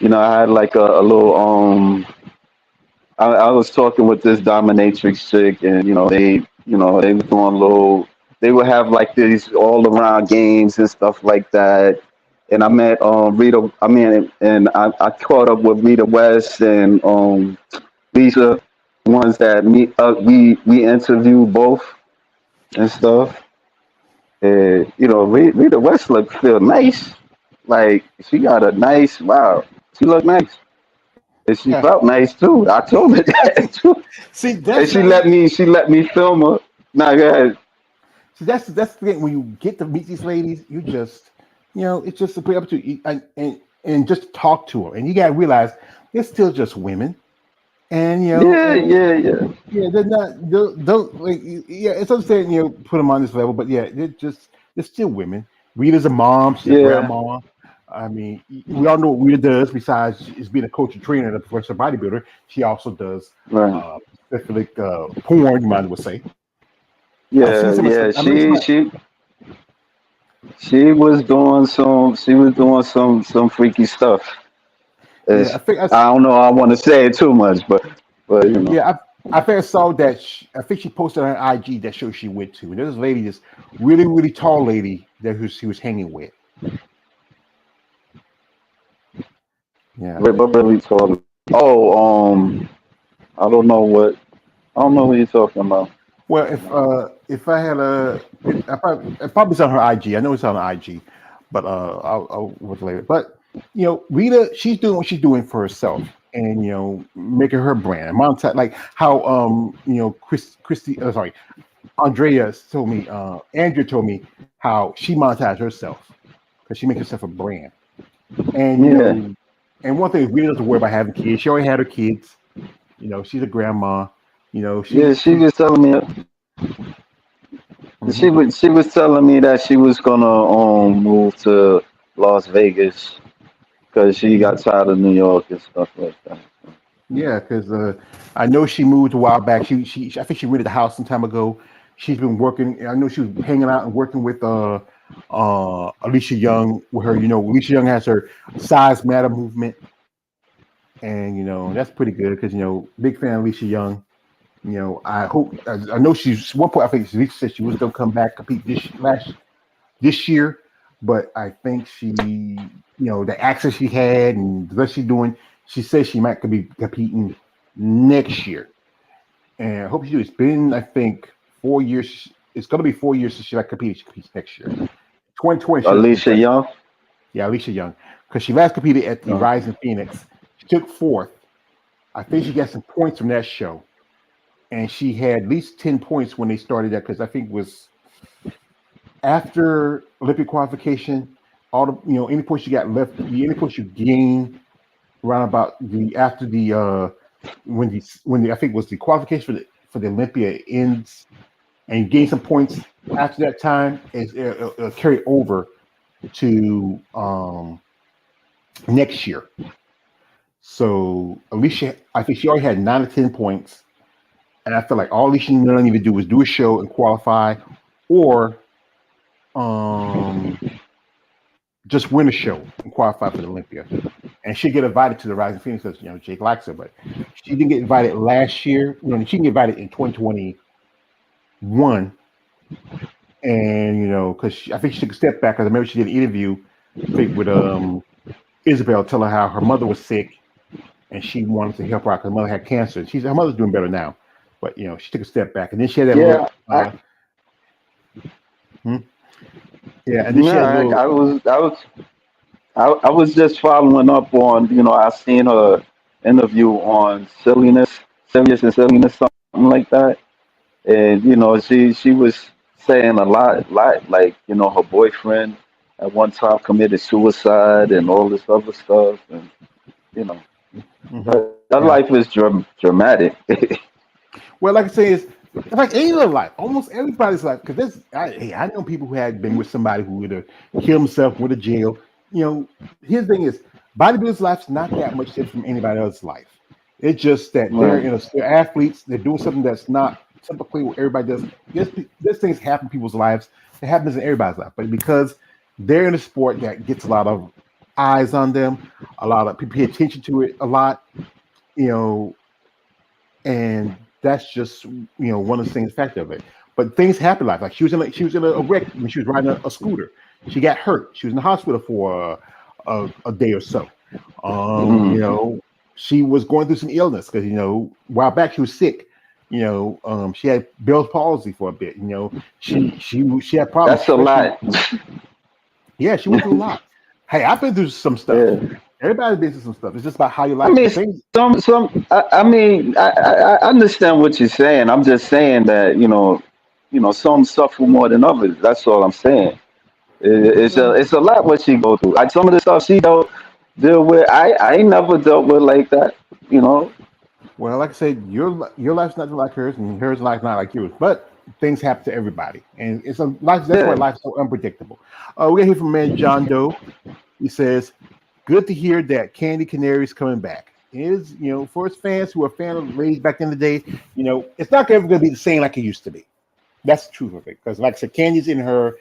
[SPEAKER 2] I had like a little I was talking with this dominatrix chick, and they were doing little. They would have like these all around games and stuff like that. And I met Rita. I mean, and I caught up with Rita West and Lisa, ones that we interviewed both and stuff. And Rita West feel nice. Like she got a nice wow. She looked nice. And she
[SPEAKER 1] Yeah.
[SPEAKER 2] felt nice too. I told her that too.
[SPEAKER 1] See,
[SPEAKER 2] And
[SPEAKER 1] that's
[SPEAKER 2] she let me film her. Nah, go ahead.
[SPEAKER 1] see, that's the thing. When you get to meet these ladies, you just, it's just a great opportunity, and just talk to them. And you gotta realize they're still just women, and
[SPEAKER 2] Yeah, yeah, yeah.
[SPEAKER 1] yeah, they're not. Don't like. Yeah, it's understanding. Put them on this level, but yeah, they're still women. Rita's a mom. She's a
[SPEAKER 2] Yeah,
[SPEAKER 1] grandma. I mean, we all know what Rita does. Besides, is being a coach and trainer and a professional bodybuilder, she also does
[SPEAKER 2] right.
[SPEAKER 1] uh, specific porn. You might as well say. I've seen
[SPEAKER 2] Yeah,
[SPEAKER 1] some of the stuff.
[SPEAKER 2] yeah.
[SPEAKER 1] I mean,
[SPEAKER 2] She was doing some freaky stuff.
[SPEAKER 1] yeah,
[SPEAKER 2] It's, I don't know. I want to say it too much, but.
[SPEAKER 1] yeah, I think I saw that. I think she posted on her IG that show she went to, and there's this lady, this really really tall lady that she was hanging with. Yeah.
[SPEAKER 2] What really talking? Oh, I don't know what. I don't know what you're talking about.
[SPEAKER 1] Well, if I had it probably it's on her IG. I know it's on her IG, but I'll look later. But Rita, she's doing what she's doing for herself, and making her brand. Monetize like how Christy, sorry, Andrea told me, Andrea told me how she monetized herself because she makes herself a brand. And
[SPEAKER 2] Yeah,
[SPEAKER 1] and one thing is Rita doesn't worry about having kids. She already had her kids. She's a grandma.
[SPEAKER 2] yeah. She was telling me.
[SPEAKER 1] Mhm.
[SPEAKER 2] She was telling me that she was gonna move to Las Vegas because she got tired of New York and stuff like that.
[SPEAKER 1] Yeah, because I know she moved a while back. I think she rented a house some time ago. She's been working. I know she was hanging out and working with Alicia Young. With her, Alicia Young has her size matter movement, and that's pretty good because big fan of Alicia Young. I hope I know she's one point. I think she said she was going to come back compete this year, but I think the access she had and the rest she's doing, she says she might be competing next year. And I hope she do. It's been, I think, 4 years. It's going to be 4 years since she like competed. She competes next year. 2020, she doesn't
[SPEAKER 2] Alicia
[SPEAKER 1] compete.
[SPEAKER 2] Young.
[SPEAKER 1] Yeah, Alicia Young. Because she last competed at the
[SPEAKER 2] Oh,
[SPEAKER 1] Rising Phoenix. She took fourth. I think she got some points from that show. And she had at least 10 points when they started that because I think it was after Olympic qualification, all the any points you got left, any points you gain around about the after the when the I think it was the qualification for the Olympia ends, and you gain some points after that time, it'll carry over to next year. So Alicia, I think she already had 9 or 10 points, and I feel like all Alicia need to do was do a show and qualify, or um just win a show and qualify for the Olympia. And she get invited to the Rising Phoenix because Jake likes her, but she didn't get invited last year. She didn't get invited in 2021, and because I think she took a step back. Because I remember she did an interview, I think with Isabel, telling how her mother was sick and she wanted to help her out because her mother had cancer. Her mother's doing better now, but she took a step back, and then she had that little
[SPEAKER 2] yeah.
[SPEAKER 1] hmm? Yeah, and then
[SPEAKER 2] No,
[SPEAKER 1] she had a little.
[SPEAKER 2] I was just following up on. I seen her interview on serious and silliness, something like that. And she was saying a lot like her boyfriend at one time committed suicide and all this other stuff, and you know
[SPEAKER 1] Mhm.
[SPEAKER 2] that
[SPEAKER 1] Yeah.
[SPEAKER 2] life is dramatic.
[SPEAKER 1] Well, like I say, it's like any other life, almost everybody's life. Because I know people who had been with somebody who would have killed himself, went to jail. His thing is, bodybuilders' life's not that much different from anybody else's life. It's just that
[SPEAKER 2] Right.
[SPEAKER 1] they're athletes. They're doing something that's not typically what everybody does. This things happen in people's lives. It happens in everybody's life, but because they're in a sport that gets a lot of eyes on them, a lot of people pay attention to it a lot. You know, and that's just one of the things factor of it. But things happen in life. Like she was in a wreck when she was riding a scooter. She got hurt. She was in the hospital for a day or so. She was going through some illness because a while back she was sick. She had Bell's palsy for a bit. She had problems.
[SPEAKER 2] That's a lot.
[SPEAKER 1] Yeah, she went through a lot. Hey, I've been through some stuff.
[SPEAKER 2] Yeah.
[SPEAKER 1] Everybody's been through some stuff. It's just about how you like
[SPEAKER 2] I mean,
[SPEAKER 1] things.
[SPEAKER 2] I understand what you're saying. I'm just saying that some suffer more than others. That's all I'm saying. It's a lot what she go through. Like some of the stuff she don't deal with, I ain't never dealt with like that.
[SPEAKER 1] Well, like I said, your life's not like hers, and hers life's not like yours. But things happen to everybody, and it's a life. That's why life's so unpredictable. We're gonna hear from man John Doe. He says, "Good to hear that Canary's coming back. Is for his fans who are fan of the ladies back in the day, it's not ever gonna be the same like it used to be. That's the truth of it. Because like I said, Candy's in her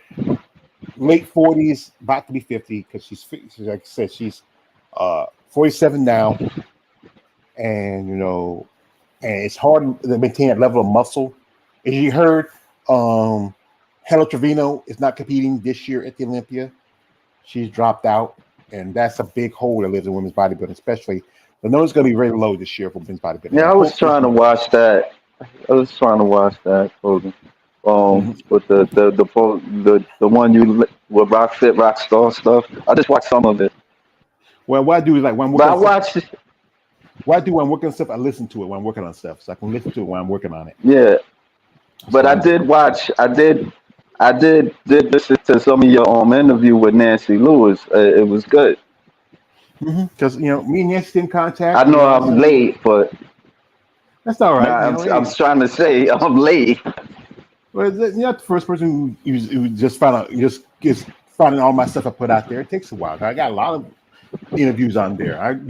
[SPEAKER 1] late 40s, about to be 50, because she's like I said, she's 47 now, and and it's hard to maintain that level of muscle. As you heard, Helen Trevino is not competing this year at the Olympia. She's dropped out, and that's a big hole that lives in women's bodybuilding, especially. The number's going to be very low this year for women's bodybuilding.
[SPEAKER 2] Yeah, I was trying to watch that. Hogan. With the one you with Rock Fit Rockstar stuff. I just watched some of it.
[SPEAKER 1] Well, what I do is like when I'm
[SPEAKER 2] But I watched it.
[SPEAKER 1] What I do when I'm working on stuff, I listen to it when I'm working on stuff, so I can listen to it when I'm working on it.
[SPEAKER 2] Yeah, but I did watch. I did listen to some of your interview with Nancy Lewis. It was good.
[SPEAKER 1] Because me and Nancy in contact.
[SPEAKER 2] I know I'm late, but
[SPEAKER 1] that's all right.
[SPEAKER 2] I'm trying to say I'm late.
[SPEAKER 1] Well, you're not the first person who just found out, just gets finding all my stuff I put out there. It takes a while. I got a lot of interviews on there.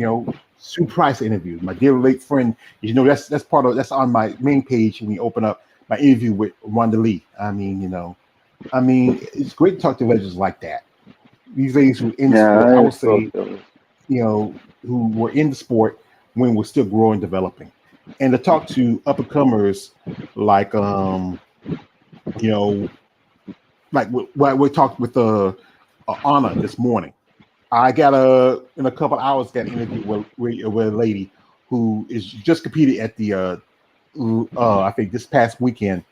[SPEAKER 1] Sue Price interviews. My dear late friend, that's part of that's on my main page when you open up my interview with Wanda Lee. I mean, it's great to talk to legends like that. These ladies who in the sport, I would say, who were in the sport when we're still growing, developing, and to talk to up and comers like like what we talked with Anna this morning. I got in a couple hours got an interview with a lady who is just competed at the I think this past weekend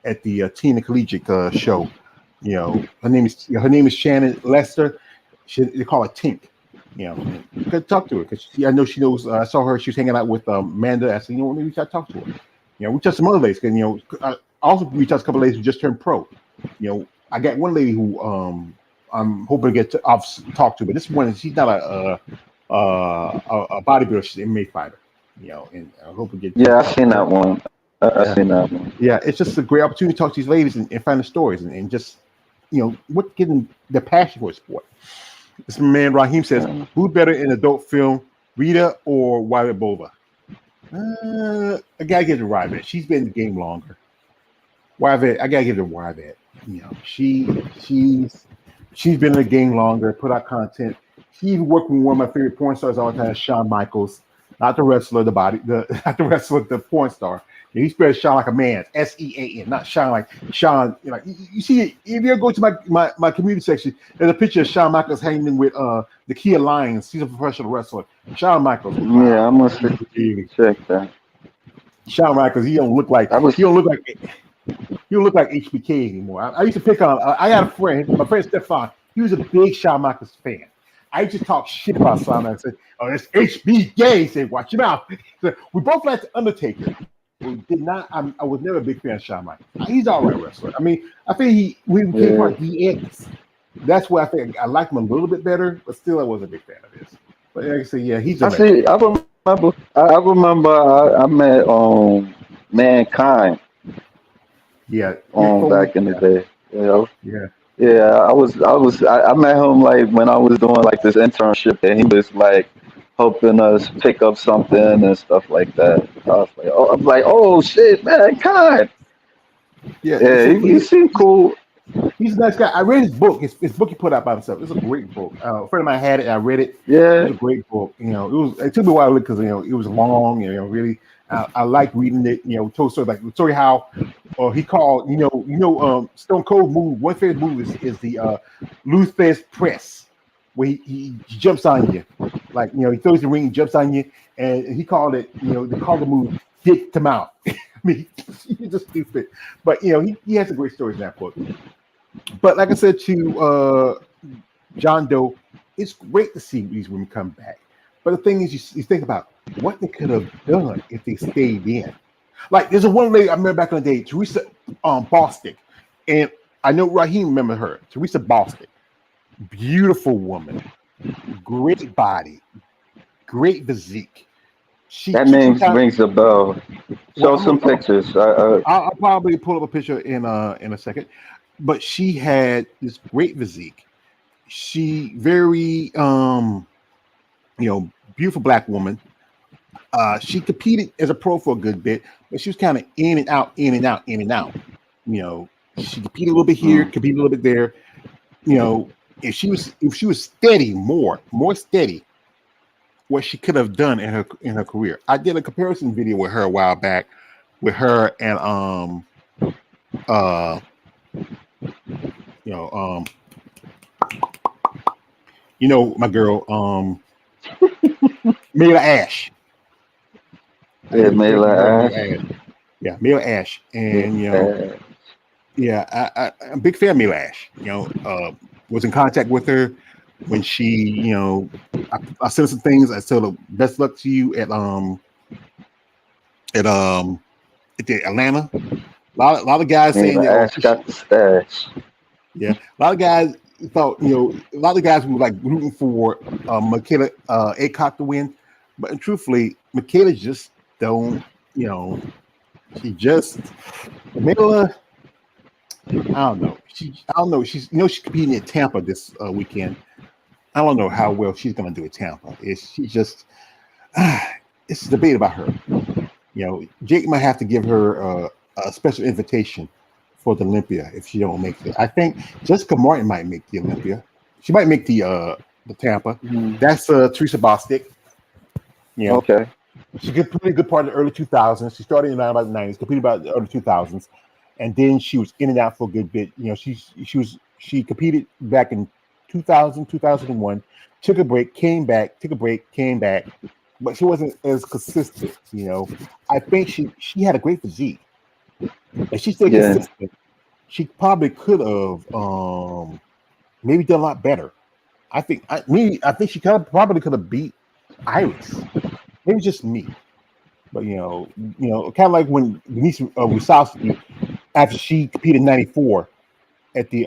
[SPEAKER 1] at the Teen and Collegiate show. Her name is Shannon Lester. They call her Tink. Could talk to her because I know she knows. I saw her. She was hanging out with Amanda. I said, maybe we should talk to her. We touched some other ladies. I also reached out to a couple of ladies who just turned pro. I got one lady who I'm hoping to get to talk to, but this one she's not a bodybuilder. She's an MMA fighter. And I hope we get.
[SPEAKER 2] Yeah, I've seen that one. I've seen that one.
[SPEAKER 1] Yeah, it's just a great opportunity to talk to these ladies and find the stories and just what getting the passion for sport. This man Raheem says, who's better in adult film, Rita or Wyatt Bova? I gotta give it to Wyatt. She's been in the game longer. Wyatt, I gotta give it to Wyatt. She's been in the game longer, put out content. She even worked with one of my favorite porn stars all the time, Shawn Michaels, not the wrestler, not the wrestler, the porn star. He spells Sean like a man, S-E-A-N, not Sean like Sean. You see, if you ever go to my community section, there's a picture of Shawn Michaels hanging with the Kia Lions. He's a professional wrestler. Shawn Michaels.
[SPEAKER 2] Yeah, I must check that.
[SPEAKER 1] Shawn Michaels. He don't look like HBK anymore. I used to pick on. I had a friend, my friend Stefan. He was a big Shawn Michaels fan. I used to talk shit about Shawn Michaels. I said, "Oh, that's HBK." He said, "Watch your mouth." We both liked Undertaker. We did not. I was never a big fan of Shawn Michaels. He's all right wrestler. I mean, I think we became part of DX. That's why I think I like him a little bit better, but still, I wasn't a big fan of his. But like I said, yeah, he's.
[SPEAKER 2] I remember. I met Mankind.
[SPEAKER 1] Yeah.
[SPEAKER 2] Back in the day.
[SPEAKER 1] Yeah.
[SPEAKER 2] Yeah, I met him like when I was doing like this internship, and he was like helping us pick up something and stuff like that. I'm like, oh shit, Mankind. Yeah, he seemed cool.
[SPEAKER 1] He's a nice guy. I read his book. His book he put out by himself. It's a great book. A friend of mine had it. I read it.
[SPEAKER 2] Yeah,
[SPEAKER 1] it was a great book. It took me a while because it was long. Really. I like reading it. Told story like the story how he called. Stone Cold move. One favorite move is the Luthez press, where he jumps on you, like he throws the ring, jumps on you, and he called it. They called the move "dick to mouth." I mean, he's just stupid, but he has some great stories in that book. But like I said to John Doe, it's great to see these women come back. But the thing is, you think about what they could have done if they stayed in. Like there's a one lady I remember back in the day, Teresa Bostic, and I know Raheem remember her, Teresa Bostic, beautiful woman, great body, great physique.
[SPEAKER 2] That name rings a bell. Show some pictures.
[SPEAKER 1] I'll probably pull up a picture in a second. But she had this great physique. She very beautiful black woman. She competed as a pro for a good bit, but she was kind of in and out, in and out, in and out. She competed a little bit here, competed a little bit there. If she was steady, more steady, what she could have done in her career. I did a comparison video with her a while back, with her and my girl, Mila Ash.
[SPEAKER 2] Yeah, Mila Ash.
[SPEAKER 1] Yeah, Mila Ash, and I'm a big fan of Mila Ash. Was in contact with her when she, I said some things. I told her best luck to you at the Atlanta. A lot of guys saying that
[SPEAKER 2] Ash got the stash.
[SPEAKER 1] Yeah, a lot of guys thought, a lot of guys were like rooting for Michaela Aycock to win, but truthfully, Michaela just don't, she just Michaela. I don't know. She's she's competing in Tampa this weekend. I don't know how well she's gonna do at Tampa. It's a debate about her. Jake might have to give her a special invitation for the Olympia if she don't make it. I think Jessica Martin might make the Olympia. She might make the Tampa. Mm-hmm. That's Teresa Bostic.
[SPEAKER 2] Okay.
[SPEAKER 1] She did pretty good part of the early 2000s. She started in the 90s, competed about the early 2000s, and then she was in and out for a good bit. She competed back in 2000, 2001, took a break, came back, but she wasn't as consistent. I think she had a great physique. If she stayed consistent, she probably could have maybe done a lot better. I think she probably could have beat Iris. Maybe just me, but kind of like when Denise Wisowski, after she competed in '94 at the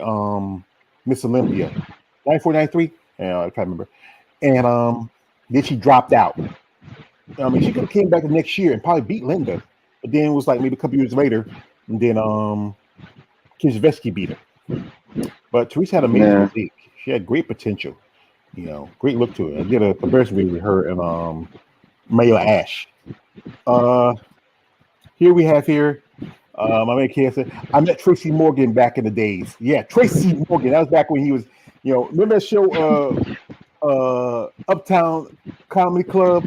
[SPEAKER 1] Miss Olympia, 94, 93, I can't remember, and then she dropped out. I mean, she could have came back the next year and probably beat Linda, but then it was like maybe a couple years later, and then Kizvesky beat her. But Teresa had amazing physique. She had great potential, great look to it. I did a comparison video with her and Mila Ash. Here we have my man K said, I met Tracy Morgan back in the days. Yeah, Tracy Morgan. That was back when he was, remember that show Uptown Comedy Club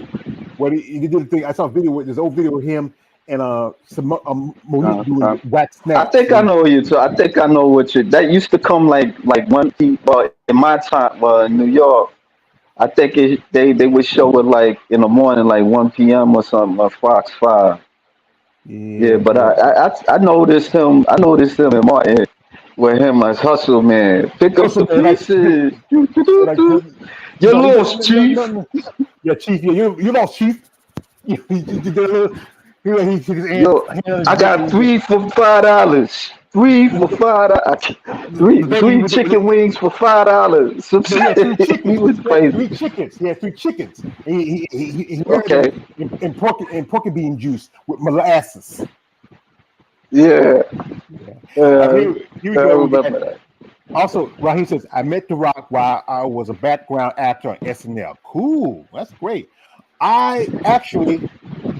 [SPEAKER 1] where he did the thing. I saw a video with this old video with him and Monique doing wax snap.
[SPEAKER 2] I think I know you too. I think I know what you. That used to come like 1 p.m. In my time, in New York. I think they would show it like in the morning, like 1 p.m. or something on Fox 5. Yeah, but I noticed him. I noticed him in Martin with him as Hustle Man. Pick up the pieces. You lost, Chief.
[SPEAKER 1] Yeah, Chief. You lost, Chief.
[SPEAKER 2] Yo, I got $3 for $5. Three chicken wings for $5. He was crazy.
[SPEAKER 1] 3 chickens. He had 3 chickens. He
[SPEAKER 2] okay.
[SPEAKER 1] And pork bean juice with molasses.
[SPEAKER 2] Yeah.
[SPEAKER 1] Here we go. Also, Raheem says, I met The Rock while I was a background actor on SNL. Cool. That's great. I actually,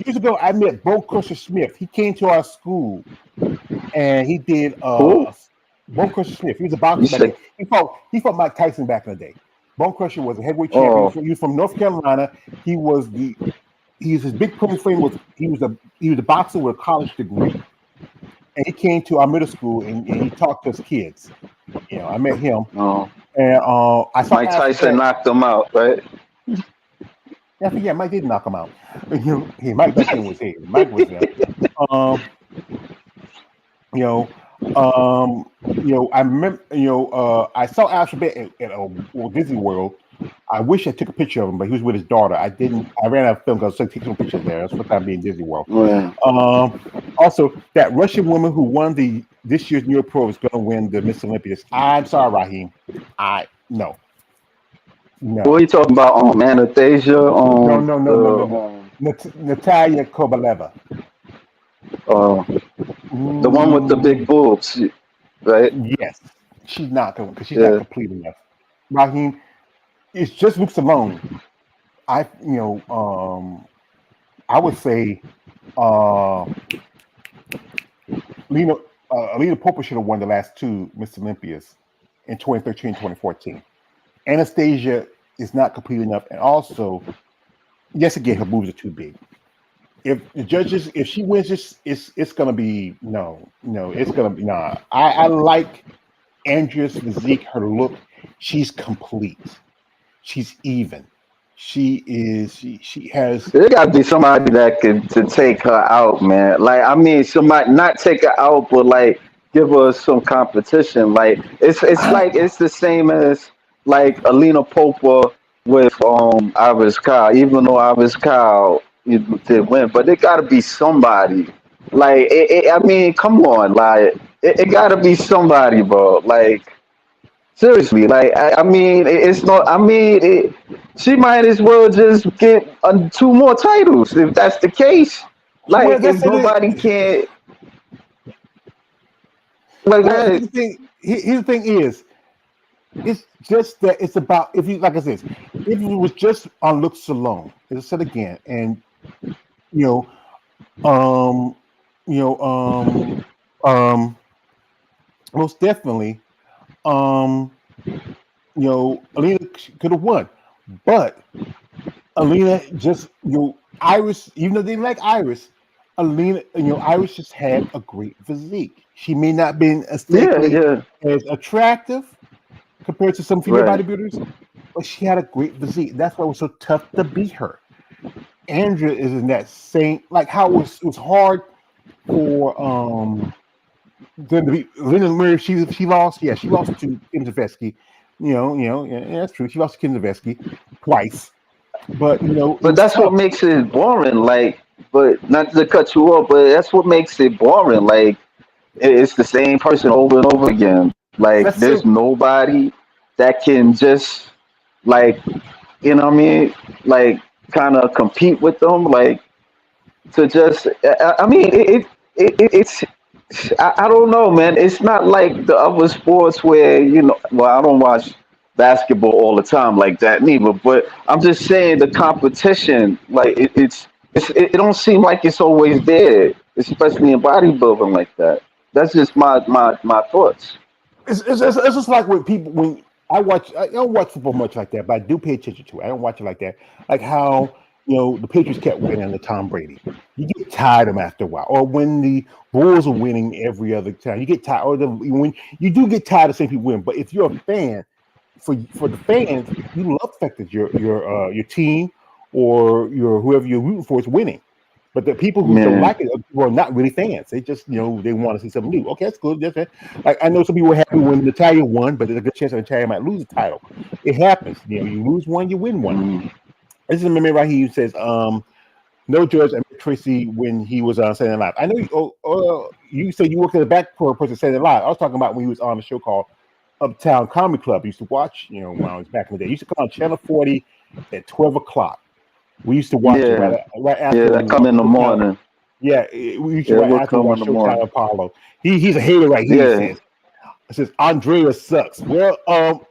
[SPEAKER 1] years ago, I met Bo Crusher Smith. He came to our school and he did Bo Crusher Smith. He was a boxer back then. He fought Mike Tyson back in the day. Bone Crusher was a heavyweight champion. He was from North Carolina. He was the his big claim was he was a boxer with a college degree, and he came to our middle school and he talked to us kids. I met him,
[SPEAKER 2] Oh,
[SPEAKER 1] and I saw
[SPEAKER 2] Mike Tyson
[SPEAKER 1] Alphabet.
[SPEAKER 2] knocked him out, right?
[SPEAKER 1] I think Mike did knock him out. Mike back then was here. Mike was there. Um, you know, I remember. I saw Alphabet at Walt Disney World. I wish I took a picture of him, but he was with his daughter. I didn't. I ran out of film because I took some pictures there. That's what time being Disney World.
[SPEAKER 2] Yeah.
[SPEAKER 1] Also, that Russian woman who won this year's New York Pro is going to win the Miss Olympias. I'm sorry, Raheem. No.
[SPEAKER 2] What are you talking about? Anastasia?
[SPEAKER 1] No. Natalia Kovaleva.
[SPEAKER 2] The one with the big boobs, right?
[SPEAKER 1] Yes, she's not because she's not
[SPEAKER 2] Yeah.
[SPEAKER 1] complete enough. Raheem, it's just looks alone. I would say Alina Popa should have won the last two Miss Olympias in 2013 and 2014. Anastasia is not complete enough, and also, yes, again, her boobs are too big. If she wins this, it's gonna be it's gonna be nah. I like Andrea's physique, her look. She's complete. She's even. She has.
[SPEAKER 2] There got to be somebody that could to take her out, man. Like, I mean, somebody not take her out, but like give her some competition. Like, it's like it's the same as like Alina Popa with Iris Kyle. Even though Iris Kyle did win, but it got to be somebody. Like, I mean, come on, like it got to be somebody, bro. Like. Seriously, like I mean, it's not. I mean, she might as well just get two more titles if that's the case.
[SPEAKER 1] Well,
[SPEAKER 2] Like,
[SPEAKER 1] that's
[SPEAKER 2] if
[SPEAKER 1] it.
[SPEAKER 2] nobody can, like,
[SPEAKER 1] Well, here's the thing is, it's just that it's about if you like I said, if it was just on looks alone, as I said again, and you know, um, you know, most definitely, um, Alina could have won, but Alina just Iris, even though they didn't like Iris, Alina, Iris just had a great physique. She may not have been aesthetically
[SPEAKER 2] yeah,
[SPEAKER 1] as attractive compared to some female
[SPEAKER 2] right,
[SPEAKER 1] bodybuilders, but she had a great physique. That's why it was so tough to beat her. Andrea is in that same like how it was hard for them to beat Linda Murray. She lost. Yeah, she lost to Kim Zavetsky. Yeah, that's true. She lost to Kim Zavetsky twice. But it
[SPEAKER 2] but
[SPEAKER 1] was
[SPEAKER 2] that's what
[SPEAKER 1] tough.
[SPEAKER 2] makes it boring. Like, but not to cut you off, but that's what makes it boring. Like, it's the same person over and over again. Like,
[SPEAKER 1] That's
[SPEAKER 2] there's
[SPEAKER 1] true.
[SPEAKER 2] nobody that can just like, what I mean, like, kind of compete with them. Like, to just I mean it's I don't know, man. It's not like the other sports where well, I don't watch basketball all the time like that neither, but I'm just saying the competition, like it don't seem like it's always there, especially in bodybuilding like that. That's just my thoughts.
[SPEAKER 1] It's just like when I don't watch football much like that, but I do pay attention to it. I don't watch it like that. Like how the Patriots kept winning under Tom Brady. You get tired of them after a while, or when the Bulls are winning every other time, you get tired. Or when you do get tired of seeing people win. But if you're a fan, for the fans, you love the fact that your team or your whoever you're rooting for is winning. But the people who don't
[SPEAKER 2] Man,
[SPEAKER 1] like it are not really fans. They just, they want to see something new. Okay, that's good. That's it. Like I know some people were happy when Natalia won, but there's a good chance that Natalia might lose the title. It happens. You lose one, you win one.
[SPEAKER 2] mm,
[SPEAKER 1] This is a memory right here. He says, no George, I met Tracy when he was on Saturday Night Live. I know you said you worked at the back for a person Saturday Night Live. I was talking about when he was on a show called Uptown Comedy Club. I used to watch, when I was back in the day. He used to come on Channel 40 at 12 o'clock. We used to watch it
[SPEAKER 2] yeah,
[SPEAKER 1] right
[SPEAKER 2] yeah,
[SPEAKER 1] after
[SPEAKER 2] that come in the
[SPEAKER 1] Showtime.
[SPEAKER 2] morning.
[SPEAKER 1] Yeah, we used to
[SPEAKER 2] Yeah, it
[SPEAKER 1] right
[SPEAKER 2] will
[SPEAKER 1] after we
[SPEAKER 2] come in
[SPEAKER 1] watch
[SPEAKER 2] the
[SPEAKER 1] Showtime
[SPEAKER 2] morning.
[SPEAKER 1] Apollo. He's a hater right here. He
[SPEAKER 2] Yeah.
[SPEAKER 1] says, Andrea sucks. Well,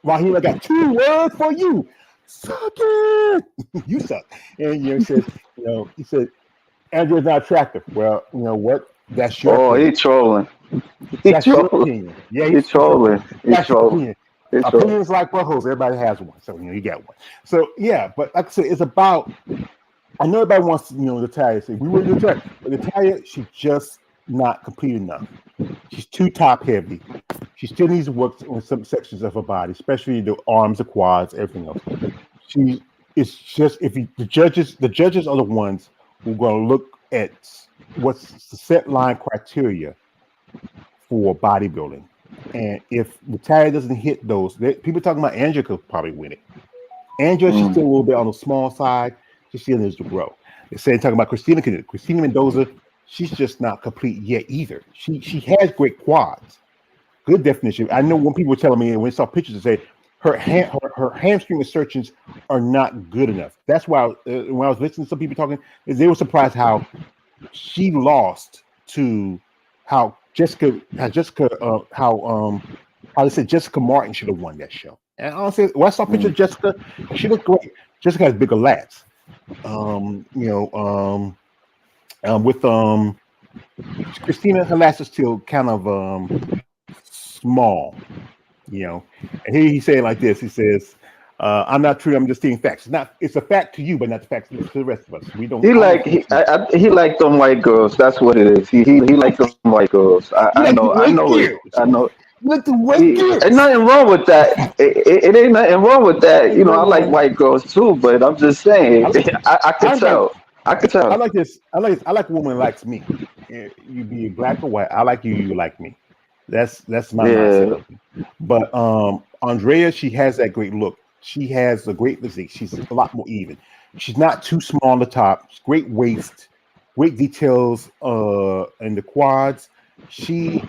[SPEAKER 1] Raheem, I got 2 words for you. Suck it. You suck. And he said, Andrea's not attractive. Well, you know what? That's your
[SPEAKER 2] Oh, he
[SPEAKER 1] opinion.
[SPEAKER 2] trolling. He
[SPEAKER 1] That's your
[SPEAKER 2] trolling.
[SPEAKER 1] opinion. Yeah,
[SPEAKER 2] He
[SPEAKER 1] he said,
[SPEAKER 2] trolling. He
[SPEAKER 1] that's your
[SPEAKER 2] trolling.
[SPEAKER 1] opinion.
[SPEAKER 2] He trolling.
[SPEAKER 1] Opinions like buttholes. Everybody has one. So, you got one. So, yeah, but like I said, it's about I know everybody wants, Natalia to say we were Natalia, but Natalia, she's just not complete enough. She's too top heavy. She still needs to work on some sections of her body, especially the arms, the quads, everything else. She it's just if you, the judges are the ones who are going to look at what's the set line criteria for bodybuilding. And if Natalia doesn't hit those, people talking about Angela could probably win it. Angela, she's still a little bit on the small side. She still needs to grow. They're saying talking about Christina Mendoza, she's just not complete yet either. She has great quads, good definition. I know when people were telling me when they saw pictures, they say her hamstring insertions are not good enough. That's why when I was listening to some people talking, they were surprised how she lost to how how they said Jessica Martin should have won that show. And honestly, when I saw a picture of Jessica, she looked great. Jessica has bigger lats. With Christina, her lats are still kind of small, And here he said like this. He says, "I'm not true. I'm just stating facts. It's a fact to you, but not the facts to the rest of us. We don't."
[SPEAKER 2] He liked them white girls. That's what it is. He liked them white girls. I know. I know it. I know.
[SPEAKER 1] Look the white girls.
[SPEAKER 2] Ain't nothing wrong with that. It ain't nothing wrong with that. I like white girls too, but I'm just saying. I could tell. I could tell.
[SPEAKER 1] I like this. I like a woman who likes me. You be black or white. I like you. You like me. That's my mindset. But Andrea, she has that great look. She has a great physique. She's a lot more even. She's not too small on the top. Great waist, great details in the quads. She,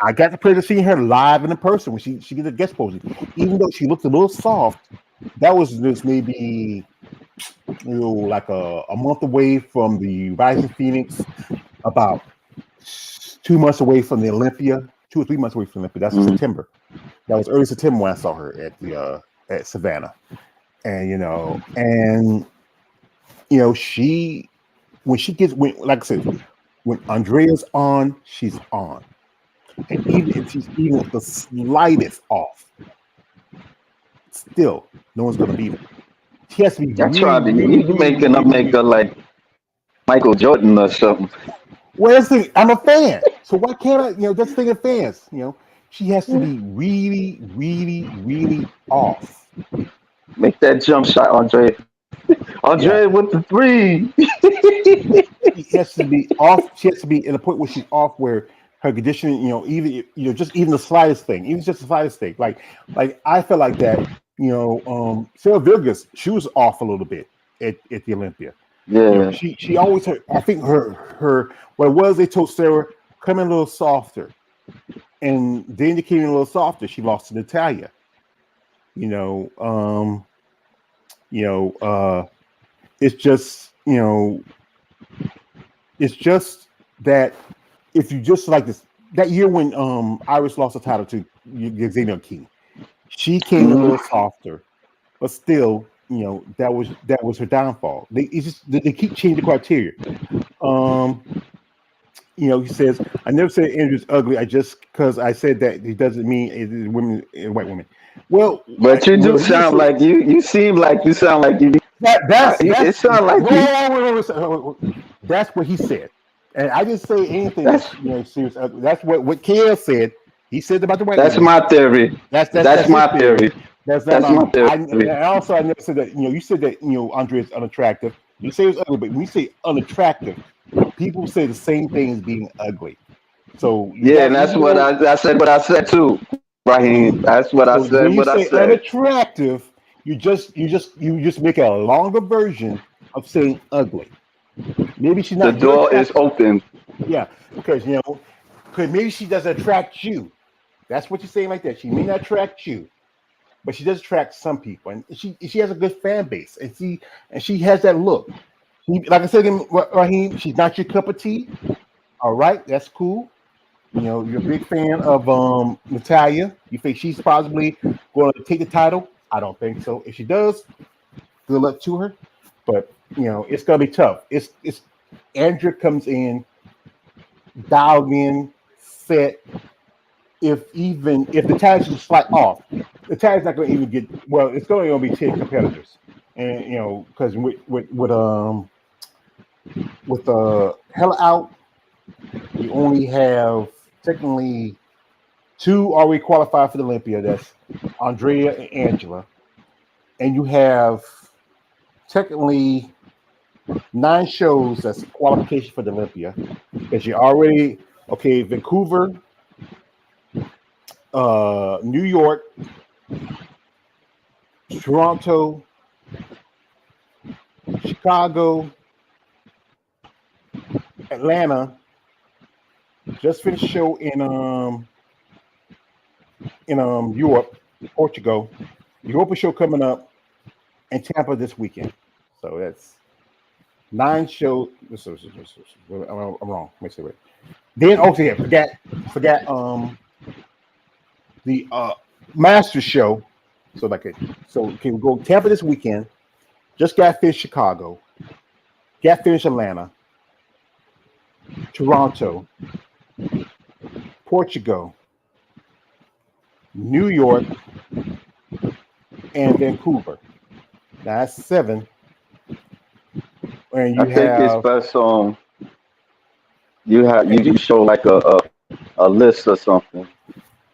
[SPEAKER 1] I got the pleasure of seeing her live in person when she did a guest posing. Even though she looked a little soft, that was just maybe like a month away from the Rising Phoenix, about 2 months away from the Olympia, 2 or 3 months away from the Olympia. That's in September. That was early September when I saw her at the at Savannah, and she like I said, when Andrea's on, she's on, and even if she's even the slightest off, still no one's gonna beat her. She has to be.
[SPEAKER 2] That's right. You making up make her like Michael Jordan or something.
[SPEAKER 1] Well, that's the thing. I'm a fan, so why can't I? That's the thing of fans. She has to be really, really, really off.
[SPEAKER 2] Make that jump shot, Andre. Andre with the 3.
[SPEAKER 1] She has to be off. She has to be at a point where she's off, where her conditioning, even the slightest thing, even just the slightest thing. Like I felt like that. Sarah Vilgas, she was off a little bit at the Olympia.
[SPEAKER 2] Yeah.
[SPEAKER 1] She always I think her what it was, they told Sarah come in a little softer, and they indicated a little softer. She lost to Natalia. It's just it's just that if you just like this, that year when Iris lost the title to Xavier King, she came a little softer, but still, that was her downfall. They keep changing the criteria. He says, I never said Andrew's ugly. I just because I said that it doesn't mean it's women, white women. Well,
[SPEAKER 2] but you do sound like you seem like you sound like you. It sounds like
[SPEAKER 1] wait. That's what he said, and I didn't say anything. Serious. That's what Kale said. He said about the white.
[SPEAKER 2] That's my theory. That's my theory.
[SPEAKER 1] That's my theory. I never said that. You said that Andre is unattractive. You say it's ugly, but when you say unattractive, people say the same thing as being ugly. So
[SPEAKER 2] and that's what I said. What I said too, Raheem. That's what I said.
[SPEAKER 1] When you say unattractive, you just make a longer version of saying ugly. Maybe she's not.
[SPEAKER 2] The door is open.
[SPEAKER 1] Yeah, because maybe she doesn't attract you. That's what you're saying like that. She may not attract you, but she does attract some people, and she has a good fan base, and she has that look. Like I said, Raheem, she's not your cup of tea. All right, that's cool. You're a big fan of Natalia. You think she's possibly going to take the title? I don't think so. If she does, good luck to her. But it's gonna be tough. It's Andrew comes in, dialed in, set. If the tag's just slight off, the tag's not going to even get. Well, it's going to be 10 competitors, and because with with Hella out, you only have technically two already qualified for the Olympia. That's Andrea and Angela, and you have technically 9 shows that's qualification for the Olympia. Because you already Vancouver, New York, Toronto, Chicago, Atlanta. Just finished a show in Europe, Portugal. Europa show coming up, and Tampa this weekend. So that's 9 shows. I'm wrong. Let me say it. Then forget the Master show. So we go Tampa this weekend. Just got finished Chicago. Got finished Atlanta. Toronto. Portugal. New York. And Vancouver. Now that's 7. And
[SPEAKER 2] I think it's best you show like a list or something.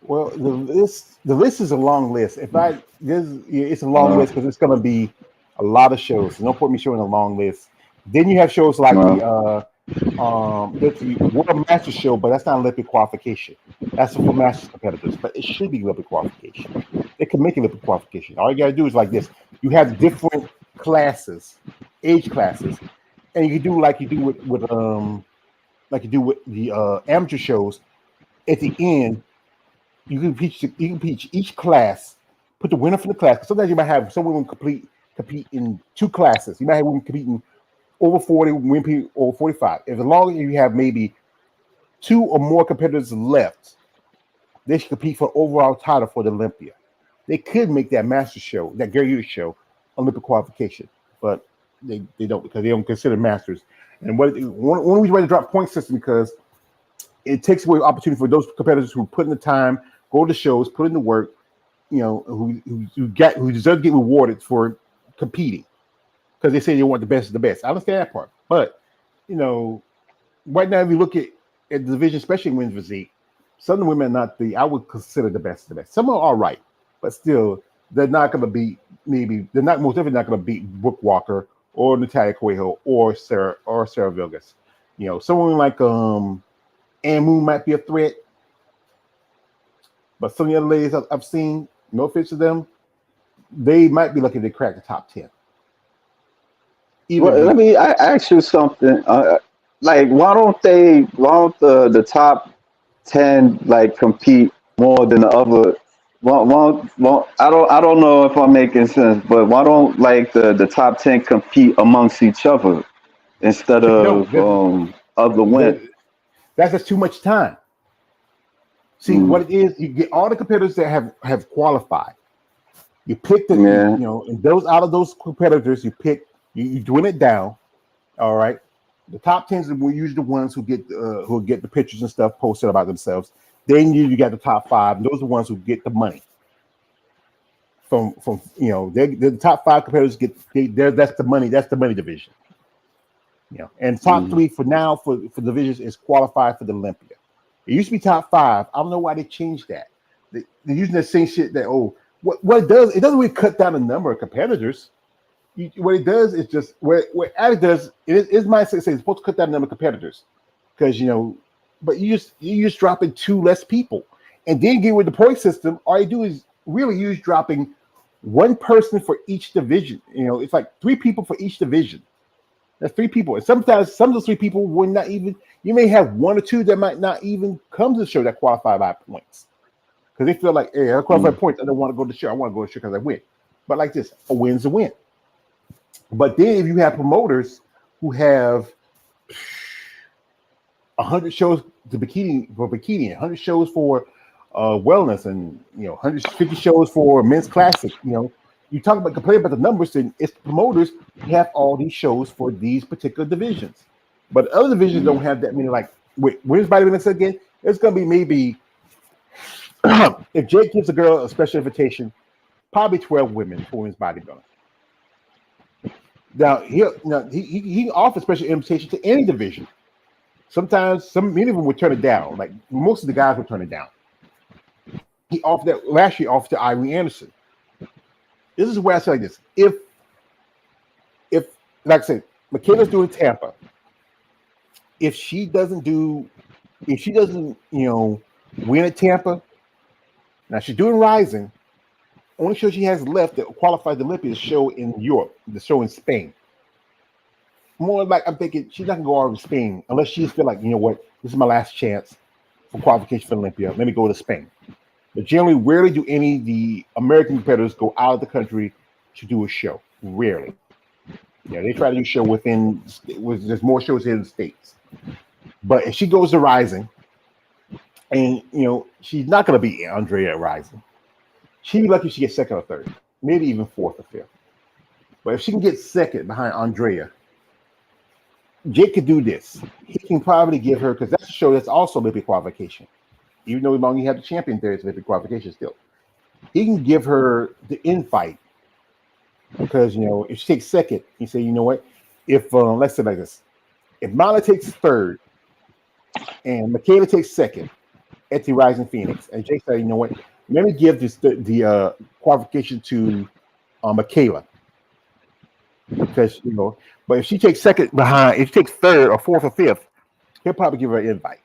[SPEAKER 1] well, the list is a long list. It's a long
[SPEAKER 2] Uh,
[SPEAKER 1] list because it's going to be a lot of shows. There's no point me showing a long list. Then you have shows like
[SPEAKER 2] uh,
[SPEAKER 1] there's the World Master show, but that's not Olympic qualification. That's for Masters competitors, but it should be Olympic qualification. They can make Olympic qualification. All you got to do is like this: you have different classes, age classes, and you can do like you do with the amateur shows. At the end, you can teach each class, put the winner for the class. 'Cause sometimes you might have some women compete in 2 classes. You might have women competing over 40, women compete over 45. As long as you have maybe 2 or more competitors left, they should compete for overall title for the Olympia. They could make that master show, that Gary Hughes show, Olympic qualification, but they don't because they don't consider masters. And one reason why they drop point system because it takes away opportunity for those competitors who put in the time, go to shows, put in the work, who deserve to get rewarded for competing because they say they want the best of the best. I understand that part, but right now if you look at the division, especially in women's physique, some of the women are not I would consider the best of the best. Some are all right, but still they're not going to beat. Maybe they're not most definitely not going to beat Brooke Walker or Natalia Coelho or Sarah Vilgas. Someone like Amu might be a threat, but some of the other ladies I've seen, no offense to them, they might be lucky to crack the top 10.
[SPEAKER 2] well, let me I ask you something. Like, why don't the top 10 like compete more than the other? I don't know if I'm making sense, but why don't like the top 10 compete amongst each other instead
[SPEAKER 1] No,
[SPEAKER 2] of other win?
[SPEAKER 1] that's just too much time. See
[SPEAKER 2] Mm,
[SPEAKER 1] what it is. You get all the competitors that have qualified. You pick
[SPEAKER 2] yeah.
[SPEAKER 1] and those out of those competitors, you dwindle it down. All right, the top 10s are usually the ones who get the pictures and stuff posted about themselves. Then you got the top 5, and those are the ones who get the money from they're the top 5 competitors that's the money division. And top
[SPEAKER 2] Mm.
[SPEAKER 1] 3 for now for divisions is qualified for the Olympia. It used to be top 5. I don't know why they changed that. They're using the same shit that what it doesn't really cut down the number of competitors. What it does is just what it does. It is my say it's supposed to cut down the number of competitors because but you just dropping 2 less people, and then get with the point system. All you do is really use dropping 1 person for each division. It's like 3 people for each division. That's 3 people, and sometimes some of those 3 people will not even. You may have 1 or 2 that might not even come to the show that qualify by points because they feel like, hey, I qualify points. I don't want to go to the show. I want to go to the show because I win. But like this, a win's a win. But then if you have promoters who have 100 shows for bikini, 100 shows for wellness, and 150 shows for men's classic, you talk about complain about the numbers, and it's the promoters who have all these shows for these particular divisions. But other divisions don't have that many. Like women's bodybuilding again, it's gonna be maybe if Jake gives a girl a special invitation, probably 12 women for women's bodybuilding. Now he offers special invitation to any division. Sometimes many of them would turn it down. Like most of the guys would turn it down. He offered that last year. Offered to Irene Anderson. This is where I say like this: if like I said, Michaela's doing Tampa. If she doesn't win at Tampa, now she's doing Rising. Only show she has left that qualified the Olympia is show in Europe, the show in Spain. More like I'm thinking she's not gonna go over to Spain unless she just feel like, you know what, this is my last chance for qualification for Olympia. Let me go to Spain. But generally, rarely do any of the American competitors go out of the country to do a show. Rarely. Yeah, they try to do a show within. There's more shows here in the States. But if she goes to Rising, and she's not gonna beat Andrea at Rising. She'd be lucky if she gets second or third, maybe even fourth or fifth. But if she can get second behind Andrea, Jake could do this. He can probably give her, because that's a show that's also Olympic qualification. Even though long you have the champion there, it's Olympic qualification still. He can give her the in-fight. Because, if she takes second, he say, you know what? If, let's say like this. If Mala takes third and Michaela takes second at the Rising Phoenix, and Jake said, you know what? Let me give the qualification to Michaela, because but if she takes second behind, if she takes third or fourth or fifth, he'll probably give her an invite.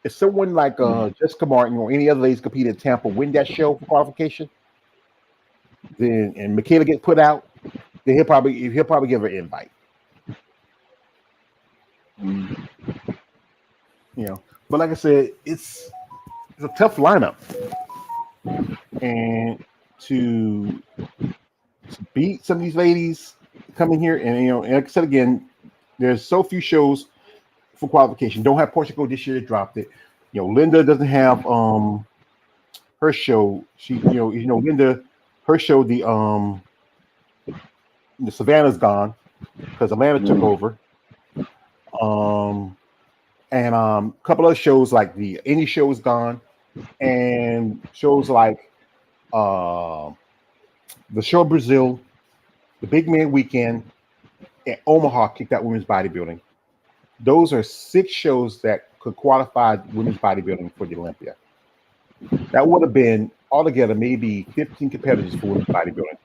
[SPEAKER 1] If someone like Jessica Martin or any other ladies compete in Tampa win that show for qualification, then and Michaela gets put out, then he'll probably give her an invite. But like I said, it's a tough lineup. And to beat some of these ladies coming here, and like I said again, there's so few shows for qualification. Don't have Portugal this year; they dropped it. Linda doesn't have her show. She, Linda, her show the Savannah's gone because Atlanta took over. And a couple other shows like the Indie show is gone. And shows like the Show of Brazil, the Big Man Weekend, and Omaha kicked out women's bodybuilding. Those are 6 shows that could qualify women's bodybuilding for the Olympia. That would have been altogether maybe 15 competitors for women's bodybuilding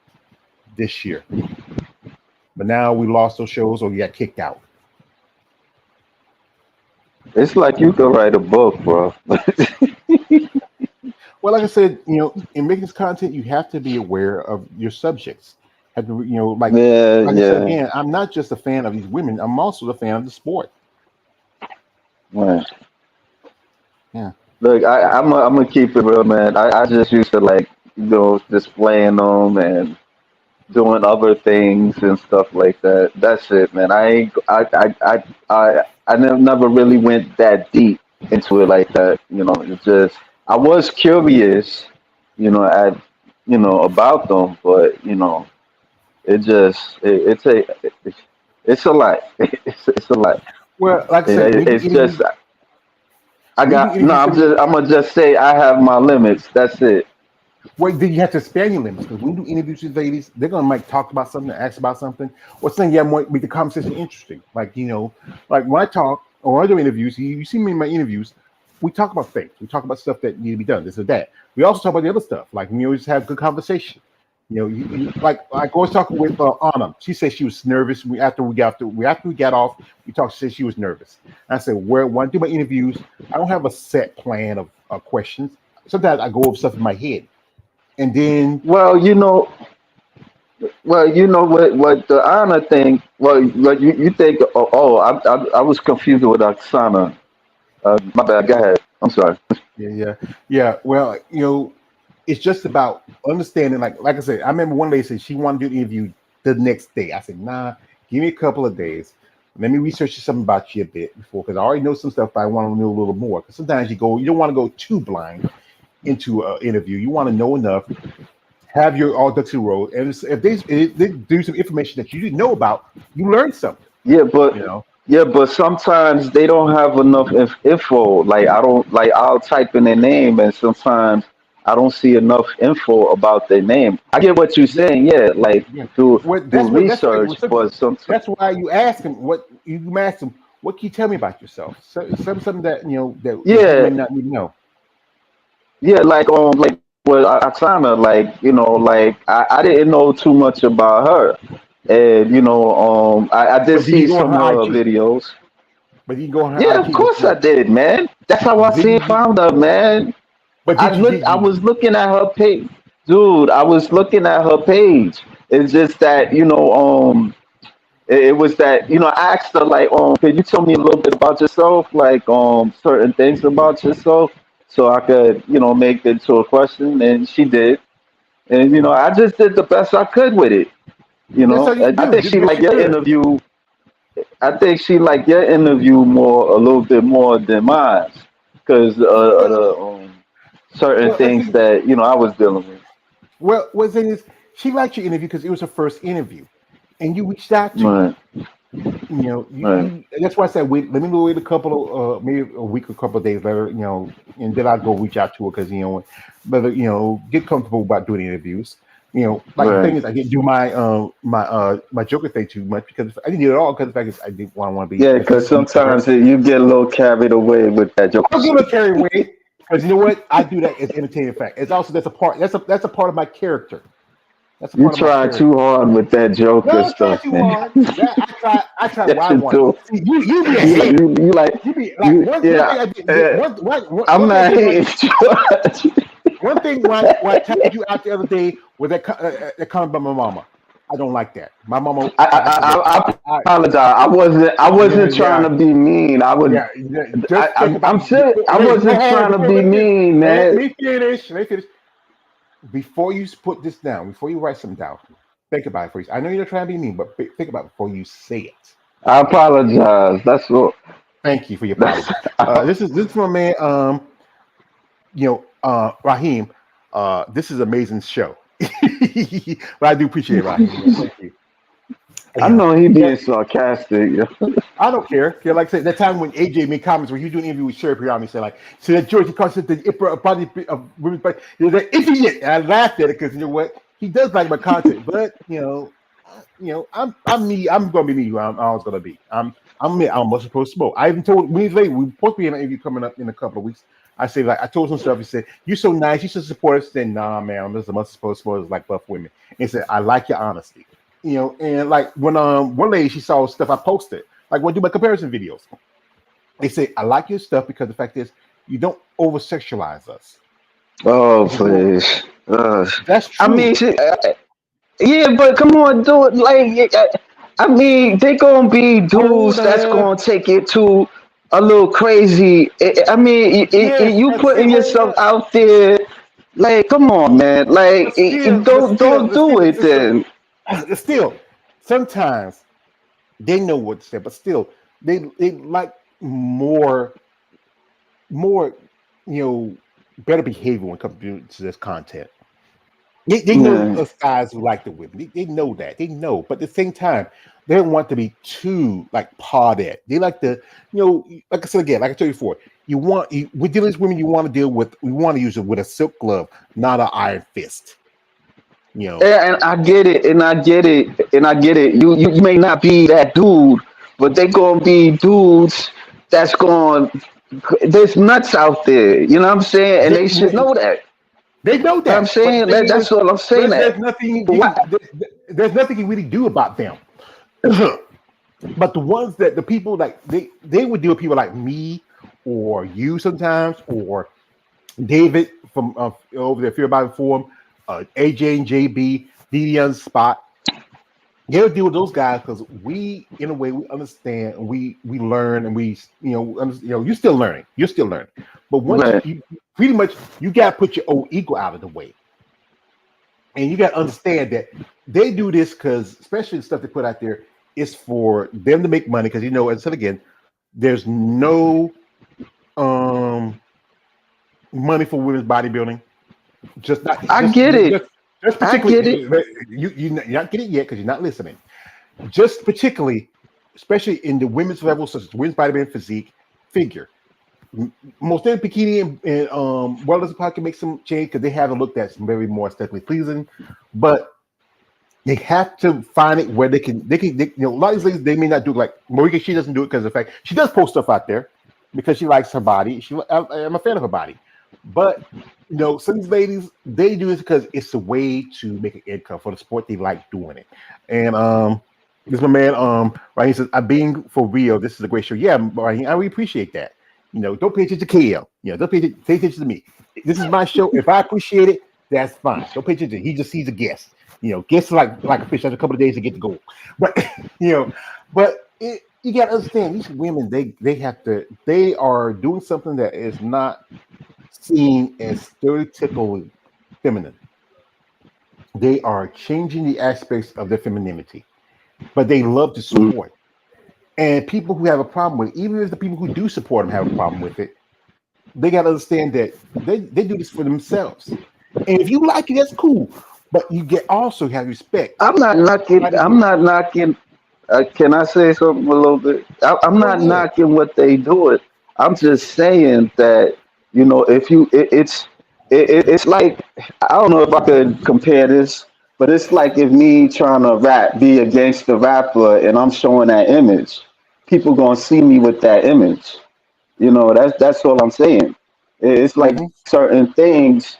[SPEAKER 1] this year. But now we lost those shows or we got kicked out.
[SPEAKER 2] It's like you could write a book, bro.
[SPEAKER 1] Well, like I said, in making this content, you have to be aware of your subjects. Have to, I said again, I'm not just a fan of these women. I'm also a fan of the sport.
[SPEAKER 2] Right.
[SPEAKER 1] Yeah.
[SPEAKER 2] Look, I'm gonna keep it real, man. I just used to displaying them and doing other things and stuff like that. That's it, man. I never really went that deep into it like that. It's just I was curious, about them, but it just it's a lot. It's a lot.
[SPEAKER 1] Well, like I said,
[SPEAKER 2] it's just I'm gonna just say I have my limits. That's it.
[SPEAKER 1] Well, then you have to expand your limits, because when you do interviews with ladies, they're gonna talk about something, ask about something, or something make the conversation interesting. Like when I talk or I do interviews, you see me in my interviews, we talk about things. We talk about stuff that need to be done, this or that. We also talk about the other stuff. Like we always have good conversation. Like I was talking with Anna. She said she was nervous. After we got off, we talked. She said she was nervous. And I said, when I do my interviews, I don't have a set plan of questions. Sometimes I go over stuff in my head, and then
[SPEAKER 2] what the Anna thing. Well, you think? I was confused with Oksana. My bad. Go ahead. I'm sorry.
[SPEAKER 1] Yeah. Well, it's just about understanding. Like I said, I remember one lady said she wanted to do the interview the next day. I said, nah, give me a couple of days. Let me research something about you a bit before, because I already know some stuff, but I want to know a little more. Because sometimes you don't want to go too blind into an interview. You want to know enough, have your all ducks in a row, and if they do some information that you didn't know about, you learn something.
[SPEAKER 2] Yeah, but sometimes they don't have enough info. Like I'll type in their name, and sometimes I don't see enough info about their name. I get what you're
[SPEAKER 1] Yeah,
[SPEAKER 2] saying. Yeah, like
[SPEAKER 1] yeah.
[SPEAKER 2] do
[SPEAKER 1] What
[SPEAKER 2] do
[SPEAKER 1] that's why
[SPEAKER 2] research, but some
[SPEAKER 1] that's why you ask him what you ask him. What can you tell me about yourself? So, something that that he
[SPEAKER 2] yeah,
[SPEAKER 1] may not need to know.
[SPEAKER 2] yeah, like with Oksana, like like I didn't know too much about her, and I did
[SPEAKER 1] But did you
[SPEAKER 2] see
[SPEAKER 1] go on
[SPEAKER 2] some
[SPEAKER 1] her IG?
[SPEAKER 2] videos.
[SPEAKER 1] But you can go on her
[SPEAKER 2] Yeah, of
[SPEAKER 1] IG. Look
[SPEAKER 2] course
[SPEAKER 1] her
[SPEAKER 2] I
[SPEAKER 1] up.
[SPEAKER 2] did, man. That's how I
[SPEAKER 1] Did
[SPEAKER 2] see
[SPEAKER 1] you?
[SPEAKER 2] found her, man.
[SPEAKER 1] But
[SPEAKER 2] I looked.
[SPEAKER 1] did
[SPEAKER 2] I
[SPEAKER 1] you?
[SPEAKER 2] was looking at her page, dude. I was looking at her page. It's just that it was that I asked her like, could you tell me a little bit about yourself, like certain things about yourself, so I could make it to a question, and she did, and I just did the best I could with it.
[SPEAKER 1] That's all you can
[SPEAKER 2] I
[SPEAKER 1] do.
[SPEAKER 2] think
[SPEAKER 1] Did the
[SPEAKER 2] she
[SPEAKER 1] best
[SPEAKER 2] like
[SPEAKER 1] you
[SPEAKER 2] your
[SPEAKER 1] could.
[SPEAKER 2] interview. I think she liked your interview more, a little bit more than mine, because of
[SPEAKER 1] Well,
[SPEAKER 2] the certain
[SPEAKER 1] well, I
[SPEAKER 2] things
[SPEAKER 1] think.
[SPEAKER 2] that I was dealing with.
[SPEAKER 1] Well, what thing is, she liked your interview because it was her first interview, and you reached out to her.
[SPEAKER 2] Right, right.
[SPEAKER 1] You. That's why I said wait. Let me wait a couple of maybe a week, a couple of days later. And then I'll go reach out to her because but get comfortable about doing interviews. Like the thing
[SPEAKER 2] Right.
[SPEAKER 1] is, I didn't do my Joker thing too much because I didn't do it all because the fact is I didn't want to be
[SPEAKER 2] Yeah,
[SPEAKER 1] especially
[SPEAKER 2] because
[SPEAKER 1] be there.
[SPEAKER 2] sometimes you get a little carried away with that joke
[SPEAKER 1] I'll give
[SPEAKER 2] shit.
[SPEAKER 1] a carry away because you know what I do that as entertaining fact. It's also that's a part of my character. That's a
[SPEAKER 2] You
[SPEAKER 1] part of my
[SPEAKER 2] try
[SPEAKER 1] character.
[SPEAKER 2] too hard with that
[SPEAKER 1] No,
[SPEAKER 2] Joker
[SPEAKER 1] I don't try
[SPEAKER 2] stuff,
[SPEAKER 1] too
[SPEAKER 2] man.
[SPEAKER 1] hard. Yeah, I try what
[SPEAKER 2] Yes,
[SPEAKER 1] I
[SPEAKER 2] you
[SPEAKER 1] want.
[SPEAKER 2] do.
[SPEAKER 1] See, you be a
[SPEAKER 2] You like
[SPEAKER 1] hater.
[SPEAKER 2] you like
[SPEAKER 1] You be like
[SPEAKER 2] you.
[SPEAKER 1] one
[SPEAKER 2] Yeah.
[SPEAKER 1] thing I did
[SPEAKER 2] Uh, I'm
[SPEAKER 1] one thing I
[SPEAKER 2] not
[SPEAKER 1] did like
[SPEAKER 2] hating. George.
[SPEAKER 1] one thing when I tapped you out the other day was that comment about my mama. I don't like that. My mama. I said that.
[SPEAKER 2] I
[SPEAKER 1] I
[SPEAKER 2] apologize. I
[SPEAKER 1] yeah
[SPEAKER 2] wasn't trying to be mean. I would.
[SPEAKER 1] yeah. Just think about
[SPEAKER 2] I'm serious. I
[SPEAKER 1] wait.
[SPEAKER 2] wasn't trying to be mean,
[SPEAKER 1] Let
[SPEAKER 2] man.
[SPEAKER 1] me finish. Let me finish. Before you put this down, before you write something down, think about it first. I know you're not trying to be mean, but think about it before you say it.
[SPEAKER 2] I apologize. That's what.
[SPEAKER 1] Thank you for your apology. This is my man. Raheem. This is an amazing show. But I do appreciate it, Raheem. Thank you.
[SPEAKER 2] I
[SPEAKER 1] Yeah,
[SPEAKER 2] know he
[SPEAKER 1] yeah.
[SPEAKER 2] being sarcastic.
[SPEAKER 1] I don't care. Yeah, like I said, that time when AJ made comments when he was doing an interview with Sherry Piami, said like, "So that George, he calls it the body of women's body." He was like, "Idiot!" And I laughed at it because you know what? He does like my content, but I'm me. I'm gonna be me. Who I'm always gonna be. I'm me. I'm supposed to smoke. I even told Weeks later we supposed to be in an interview coming up in a couple of weeks. I say like I told some stuff. He said, "You're so nice. You should support us." Then nah, man, I'm just a must supposed to like buff women. And he said, "I like your honesty." And like when one lady she saw stuff I posted, like when I do my comparison videos, they say I like your stuff because the fact is you don't over sexualize us.
[SPEAKER 2] Oh
[SPEAKER 1] You don't.
[SPEAKER 2] please.
[SPEAKER 1] That's
[SPEAKER 2] I
[SPEAKER 1] true.
[SPEAKER 2] mean, yeah, but come on, do it. Like, I mean, they gonna be
[SPEAKER 1] Hold
[SPEAKER 2] dudes that's
[SPEAKER 1] up.
[SPEAKER 2] gonna take it to a little crazy. I mean,
[SPEAKER 1] Yes,
[SPEAKER 2] you
[SPEAKER 1] but say
[SPEAKER 2] putting
[SPEAKER 1] hold
[SPEAKER 2] yourself
[SPEAKER 1] up.
[SPEAKER 2] out there. Like, come on, man. Like, don't do it then.
[SPEAKER 1] Still, sometimes they know what to say, but still, they like more more better behavior when it comes to this content. They know
[SPEAKER 2] Yeah,
[SPEAKER 1] us guys who like the women. They know that. They know. But at the same time, they don't want to be too like pawed. They like to, like I said again, like I told you before, with dealing with women, you want to deal with, we want to use it with a silk glove, not an iron fist. You know.
[SPEAKER 2] and I get it, and I get it, and I get it. You may not be that dude, but they gonna be dudes that's going. There's nuts out there. You know what I'm saying? And
[SPEAKER 1] They,
[SPEAKER 2] they should know that.
[SPEAKER 1] they know
[SPEAKER 2] What I'm
[SPEAKER 1] that. But the
[SPEAKER 2] saying
[SPEAKER 1] thing
[SPEAKER 2] that
[SPEAKER 1] is,
[SPEAKER 2] that's what I'm saying. That what
[SPEAKER 1] there's nothing you can really do about them. But the ones that the people like they would deal with people like me or you sometimes or David from over there Fear Bible Forum, AJ and JB, DD on the spot. They'll deal with those guys because we, in a way, we understand and we learn and we you're still learning. You're still learning. But once
[SPEAKER 2] right.
[SPEAKER 1] you pretty much you gotta put your old ego out of the way. And you gotta understand that they do this because especially the stuff they put out there is for them to make money because as I said again, there's no um money for women's bodybuilding. Just not
[SPEAKER 2] I get it.
[SPEAKER 1] just
[SPEAKER 2] I get it.
[SPEAKER 1] particularly you not get it yet because you're not listening. Just particularly, especially in the women's level, such as women's bodybuilding physique figure. most definitely bikini and wellness probably can make some change because they have a look that's very more aesthetically pleasing, but they have to find it where a lot of these ladies they may not do it like Marika. She doesn't do it because of the fact she does post stuff out there because she likes her body. I'm a fan of her body, but some of these ladies they do it because it's a way to make an income for the sport. They like doing it, and this is my man Ryan says I'm being for real. This is a great show. Yeah, Ryan, I really appreciate that. Don't pay attention to KL. Don't pay attention to me. This is my show. If I appreciate it, that's fine. Don't pay attention. He just sees a guest. Guests like a fish after a couple of days to get to go. But you got to understand these women. They are doing something that is not seen as stereotypically feminine. They are changing the aspects of their femininity, but they love to support. And people who have a problem with it, even if the people who do support them have a problem with it, they got to understand that they do this for themselves. And if you like it, that's cool. But you also have respect.
[SPEAKER 2] I'm not knocking. I'm not knocking. Can I say something a little bit? I'm not knocking what they do. It. I'm just saying that if you, it's like I don't know if I could compare this, but it's like if me trying to be against the rapper, and I'm showing that image, people gonna see me with that image. That's all I'm saying. It's like certain things.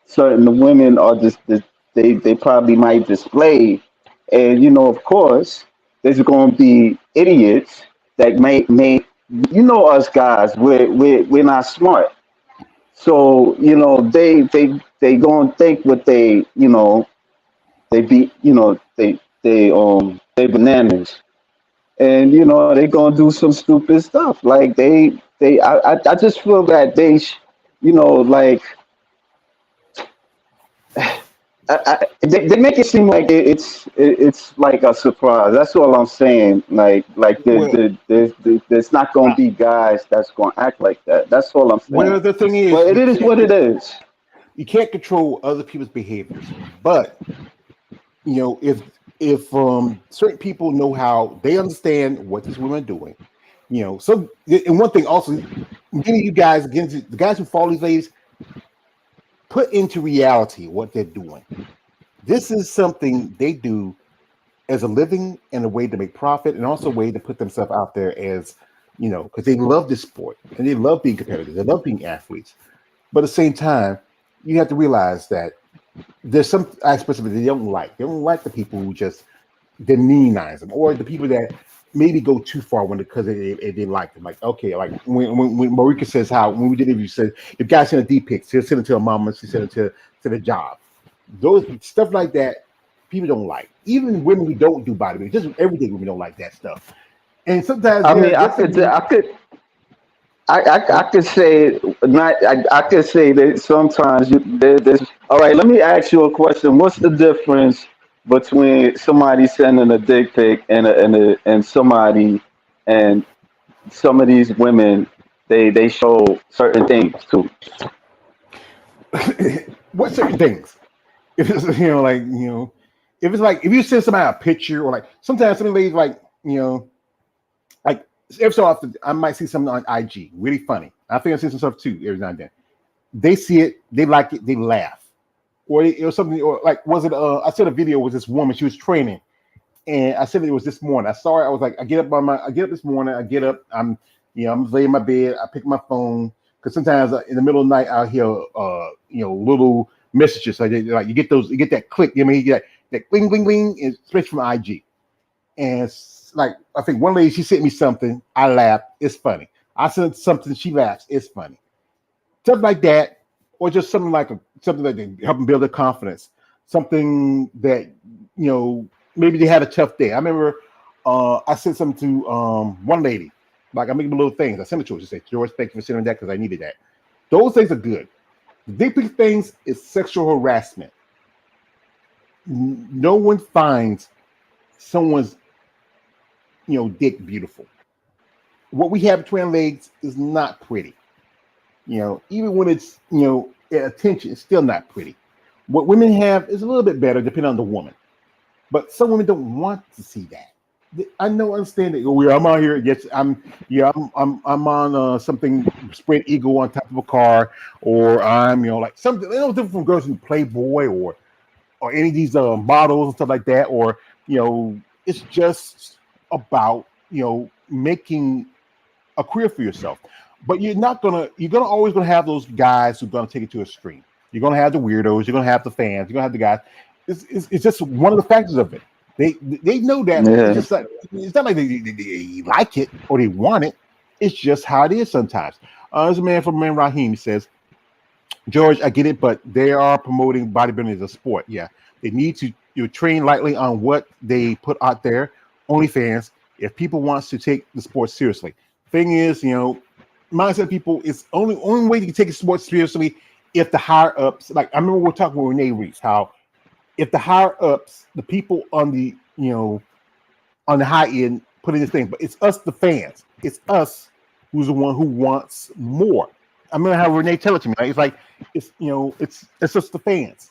[SPEAKER 2] Certain women are just they probably might display, and of course there's going to be idiots that may us guys we're not smart, so they going to think what they be they bananas, and they going to do some stupid stuff like I just feel that like they make it seem like it's like a surprise. That's all I'm saying. There's not going to be guys that's going to act like that. That's all I'm saying.
[SPEAKER 1] Well, the thing is,
[SPEAKER 2] but it is what it is.
[SPEAKER 1] You can't control other people's behaviors, but if certain people know how they understand what these women are doing, So, and one thing also, many of you guys, again, the guys who follow these ladies, put into reality what they're doing. This is something they do as a living and a way to make profit, and also a way to put themselves out there as, because they love this sport and they love being competitive, they love being athletes. But at the same time, you have to realize that there's some aspects of it they don't like. They don't like the people who just demonize them, or the people that maybe go too far because they like them. Like, okay, like when Marika says when we did it, you said if guys send a D pic, she'll send it to her mama, she send it to the job. Those stuff like that, people don't like. Even women who don't do bodybuilding, just everyday women don't like that stuff. And sometimes
[SPEAKER 2] I could say I could say that sometimes there's. All right, let me ask you a question. What's the difference between somebody sending a dick pic and somebody and some of these women they show certain things too?
[SPEAKER 1] What certain things? If it's if it's like if you send somebody a picture, or like sometimes some ladies like like every so often I might see something on IG really funny. I think I see some stuff too every now and then. They see it, they like it, they laugh, or something, or like was it? I saw a video with this woman. She was training, and I said it was this morning. I saw her. I was like, I get up this morning. I get up. I'm laying in my bed. I pick my phone because sometimes in the middle of the night I'll hear little messages. Like you get that click. You get that bling bling bling, especially from IG. And like I think one lady, she sent me something. I laughed. It's funny. I sent something. She laughs. It's funny. Stuff like that, or just something something that can help them build their confidence. Something that maybe they had a tough day. I remember I sent something to one lady. Like I make little things. I sent it to her. She said, "George, thank you for sending that because I needed that." Those things are good. The big things is sexual harassment. No one finds someone's dick beautiful. What we have between our legs is not pretty. Even when it's attention, it's still not pretty. What women have is a little bit better depending on the woman. But some women don't want to see that. I know, understand it. I'm out here. Yes, I'm on something spread eagle on top of a car, or I'm like something. They don't different from girls in Playboy or any of these models and stuff like that, or it's just about making a career for yourself. But you're always gonna have those guys who are gonna take it to a extreme. You're gonna have the weirdos. You're gonna have the fans. You're gonna have the guys. It's just one of the factors of it. They know that, but it's
[SPEAKER 2] Yeah.
[SPEAKER 1] just like it's not like they like it or they want it. It's just how it is sometimes. There's a man from Man Raheem. He says, George, I get it, but they are promoting bodybuilding as a sport. Yeah, they need to train lightly on what they put out there. OnlyFans, if people wants to take the sport seriously. Thing is, mindset people, it's only way you can take a sport seriously if the higher ups, like I remember we were talking with Renee Reese, how if the higher ups, the people on the on the high end put in this thing, but it's us, the fans. It's us who's the one who wants more. I remember how Renee tell it to me. Right? It's like it's just the fans.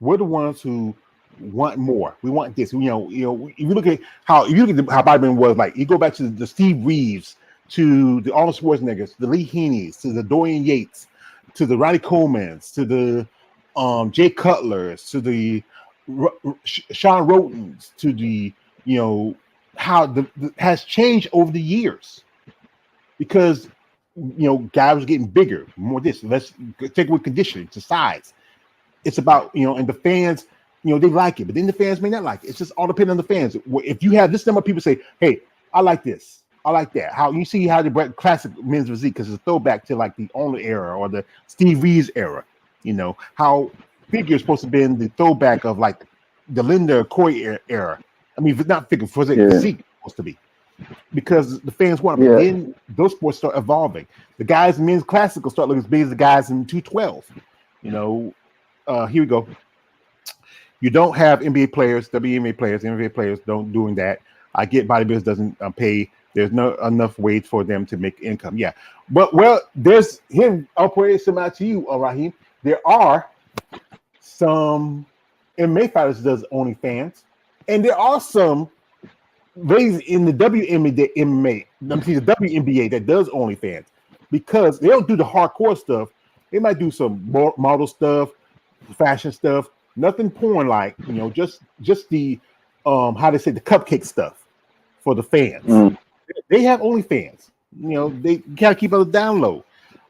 [SPEAKER 1] We're the ones who want more. We want this. If you look at how bodybuilding was like, you go back to the Steve Reeves, to the Arnold Schwarzeneggers, the Lee Heaney's, to the Dorian Yates, to the Ronnie Colemans, to the Jay Cutlers, to the Sean Rotens, to the how the has changed over the years, because guys was getting bigger, more this. Let's take away conditioning to size. It's about and the fans, they like it, but then the fans may not like it. It's just all depending on the fans. If you have this number of people say, "Hey, I like this, I like that," how you see how the classic men's physique, because it's a throwback to like the Arnold era or the Steve Reeves era. How figure is supposed to be in the throwback of like the Linda Corey era. I mean, if it's not figure, physique supposed to be, because the fans want it. But then those sports start evolving. The guys in men's classic will start looking as big as the guys in 212. Here we go. You don't have NBA players, WNBA players, NBA players don't doing that. I get bodybuilders doesn't pay. There's no enough wage for them to make income. Yeah, but there's him. I'll put it similar to you, Raheem. There are some MMA fighters does OnlyFans, and there are some ladies in the WNBA, the WNBA that does OnlyFans, because they don't do the hardcore stuff. They might do some model stuff, fashion stuff, nothing porn like, just the how they say, the cupcake stuff for the fans. They have OnlyFans. They gotta keep it down low.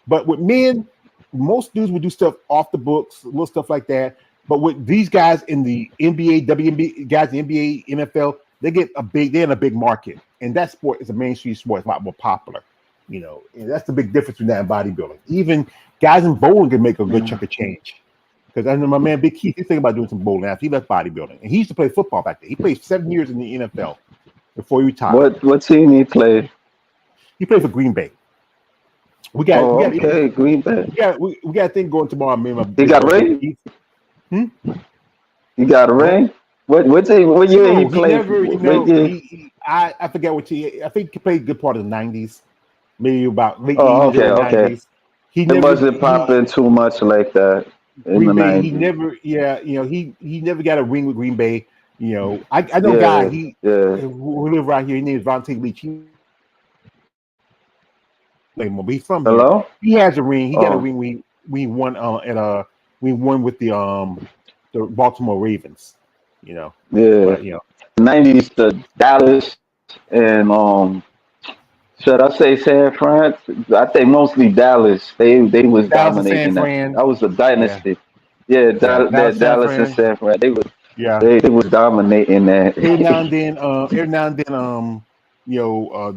[SPEAKER 1] But with men, most dudes would do stuff off the books, little stuff like that. But with these guys in the NBA, WNBA, guys in NBA, NFL, they're in a big market. And that sport is a mainstream sport. It's a lot more popular. And that's the big difference between that and bodybuilding. Even guys in bowling can make a good chunk of change. Because I know my man Big Keith, he's thinking about doing some bowling after he left bodybuilding. And he used to play football back then. He played 7 years in the NFL before he retired.
[SPEAKER 2] What team he played?
[SPEAKER 1] He played for Green Bay. We got
[SPEAKER 2] Green Bay.
[SPEAKER 1] We got a thing going tomorrow.
[SPEAKER 2] He got a ring? He got a ring? What year he played?
[SPEAKER 1] I forget what year. I think he played a good part of the 90s. Maybe about late
[SPEAKER 2] 80s,
[SPEAKER 1] okay. 90s.
[SPEAKER 2] It wasn't popping too much like that in the 90s.
[SPEAKER 1] He never got a ring with Green Bay. I know a guy who live right here. His name is Vontae Leach. He's from here.
[SPEAKER 2] Hello?
[SPEAKER 1] He has a ring. He got a ring. We won we won with the Baltimore Ravens.
[SPEAKER 2] Yeah.
[SPEAKER 1] But,
[SPEAKER 2] 90s, the Dallas and should I say San Fran? I think mostly Dallas. They was dominating that. That was a dynasty. Yeah, Dallas and San Fran. They was dominating that.
[SPEAKER 1] Every now and then,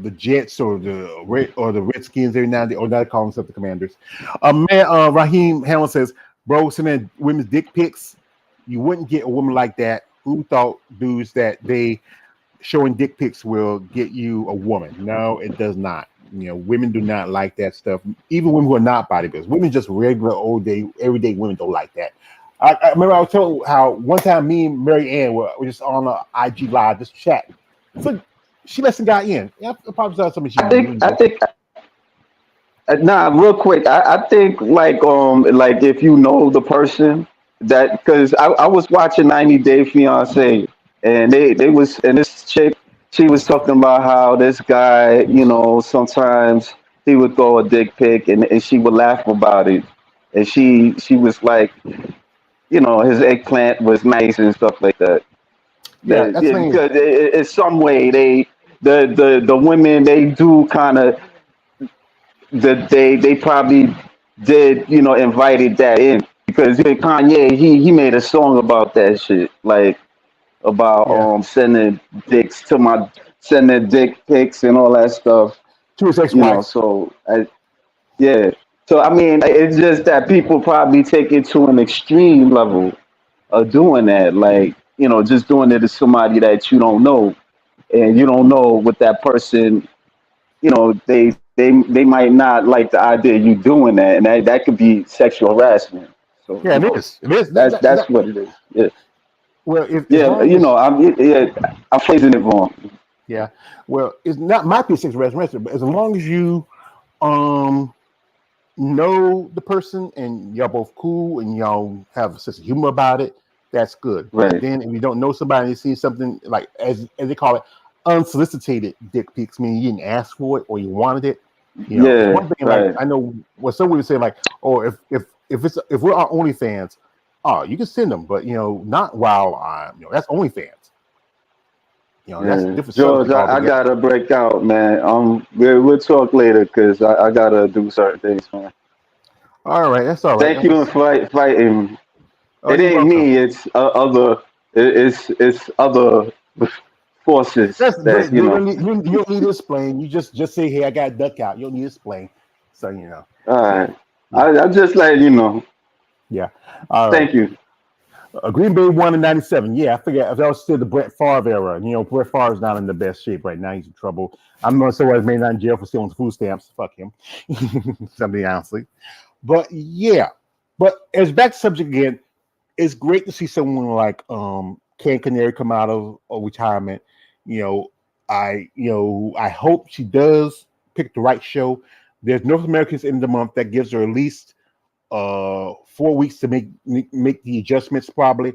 [SPEAKER 1] the Jets or the Redskins. Every now and then, or now they call themselves the Commanders. Raheem Hamlin says, "Bro, sending women's dick pics. You wouldn't get a woman like that. Who thought, dudes, that they showing dick pics will get you a woman? No, it does not. Women do not like that stuff. Even women who are not bodybuilders. Women, just regular old day, everyday women, don't like that. I remember I was told how one time me and Mary Ann were just on a IG live, just chatting. So she let some guy in. Yeah, I probably saw something. I think.
[SPEAKER 2] Real quick. I think like if you know the person, that because I was watching 90 Day Fiance, and they was, and this chick, she was talking about how this guy, sometimes he would throw a dick pic and she would laugh about it. And she was like, his eggplant was nice and stuff like that.
[SPEAKER 1] Yeah, that's
[SPEAKER 2] Yeah,
[SPEAKER 1] thing.
[SPEAKER 2] because in some way the women, they do kind of, that they probably did, invited that in, because even Kanye, he made a song about that shit, like about
[SPEAKER 1] Yeah,
[SPEAKER 2] sending dick pics and all that stuff,
[SPEAKER 1] to his ex-wife.
[SPEAKER 2] so yeah. So I mean, it's just that people probably take it to an extreme level of doing that, like, just doing it to somebody that you don't know, and you don't know what that person, they might not like the idea of you doing that, and that could be sexual harassment. So
[SPEAKER 1] Yeah, it is. It is.
[SPEAKER 2] that's what it is. Yeah,
[SPEAKER 1] Well, if as
[SPEAKER 2] yeah.
[SPEAKER 1] long as
[SPEAKER 2] I'm phrasing it wrong.
[SPEAKER 1] yeah, well, it's not might be sexual harassment, but as long as you um know the person and y'all both cool and y'all have a sense of humor about it, that's good. But
[SPEAKER 2] Right.
[SPEAKER 1] then if you don't know somebody and you see something like as they call it, unsolicited dick pics, meaning you didn't ask for it or you wanted it, it's
[SPEAKER 2] Yeah.
[SPEAKER 1] one thing. Like
[SPEAKER 2] Right.
[SPEAKER 1] I know what some women say, like, oh, if we're on OnlyFans, oh, you can send them, but not while I'm, that's OnlyFans. That's a
[SPEAKER 2] Yeah.
[SPEAKER 1] different
[SPEAKER 2] George,
[SPEAKER 1] subject
[SPEAKER 2] I
[SPEAKER 1] altogether.
[SPEAKER 2] gotta break out, man. We'll talk later because I gotta do certain things, man.
[SPEAKER 1] All right, that's all right.
[SPEAKER 2] Thank you for fighting.
[SPEAKER 1] Oh,
[SPEAKER 2] It
[SPEAKER 1] you're
[SPEAKER 2] ain't
[SPEAKER 1] welcome.
[SPEAKER 2] me. It's other. It's other forces
[SPEAKER 1] That's
[SPEAKER 2] that
[SPEAKER 1] you don't need you don't need to explain. You just say, hey, I got a duck out. You don't need to explain. So
[SPEAKER 2] All
[SPEAKER 1] yeah,
[SPEAKER 2] right.
[SPEAKER 1] yeah,
[SPEAKER 2] I'm just letting you know.
[SPEAKER 1] yeah. All right.
[SPEAKER 2] Thank you.
[SPEAKER 1] Green Bay won in '97. Yeah, I figured that was still the Brett Favre era. Brett Favre's not in the best shape right now. He's in trouble. I'm not sure he's made not in jail for stealing food stamps. Fuck him. Something honestly. But yeah. But as back to subject again, it's great to see someone like Canary come out of retirement. You know, I hope she does pick the right show. There's North Americans in the month that gives her at least 4 weeks to make the adjustments probably.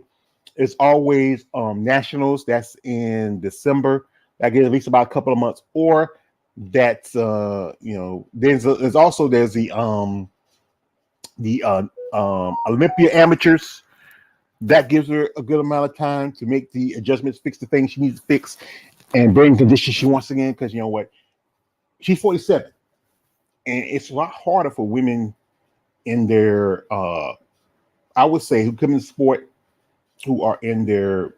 [SPEAKER 1] It's always nationals that's in December. That gives at least about a couple of months, or that's there's the Olympia amateurs that gives her a good amount of time to make the adjustments, fix the things she needs to fix, and bring conditions she wants again. Because you know what, she's 47, and it's a lot harder for women in their, I would say, who come in sport, who are in their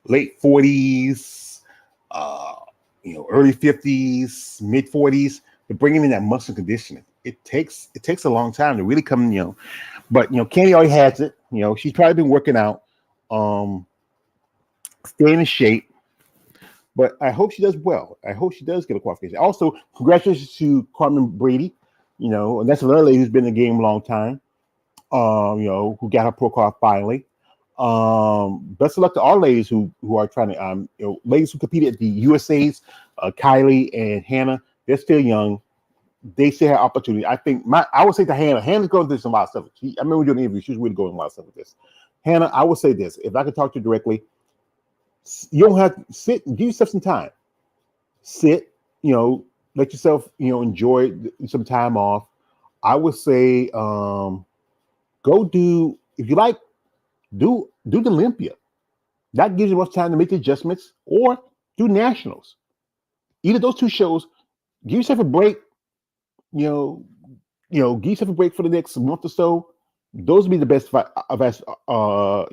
[SPEAKER 1] late 40s, uh, early 50s, mid 40s, to bring in that muscle conditioning. It takes a long time to really come, But Candy already has it. She's probably been working out, um, staying in shape. But I hope she does well. I hope she does get a qualification. Also, congratulations to Carmen Brady. And that's another lady who's been in the game a long time. Who got her pro card finally. Best of luck to all ladies who are trying to, ladies who competed at the USA's, Kylie and Hannah. They're still young. They still have opportunity. I think I would say to Hannah. Hannah's going through some lot of stuff. I remember doing an interview. She was really going through a lot of stuff with this. Hannah, I would say this: if I could talk to you directly, you don't have to sit. Give yourself some time. Sit. Let yourself enjoy some time off. I would say go do, if you like, do the Olympia. That gives you enough time to make the adjustments, or do nationals. Either those two shows. Give yourself a break. You know, give yourself a break for the next month or so. Those would be the best advice, for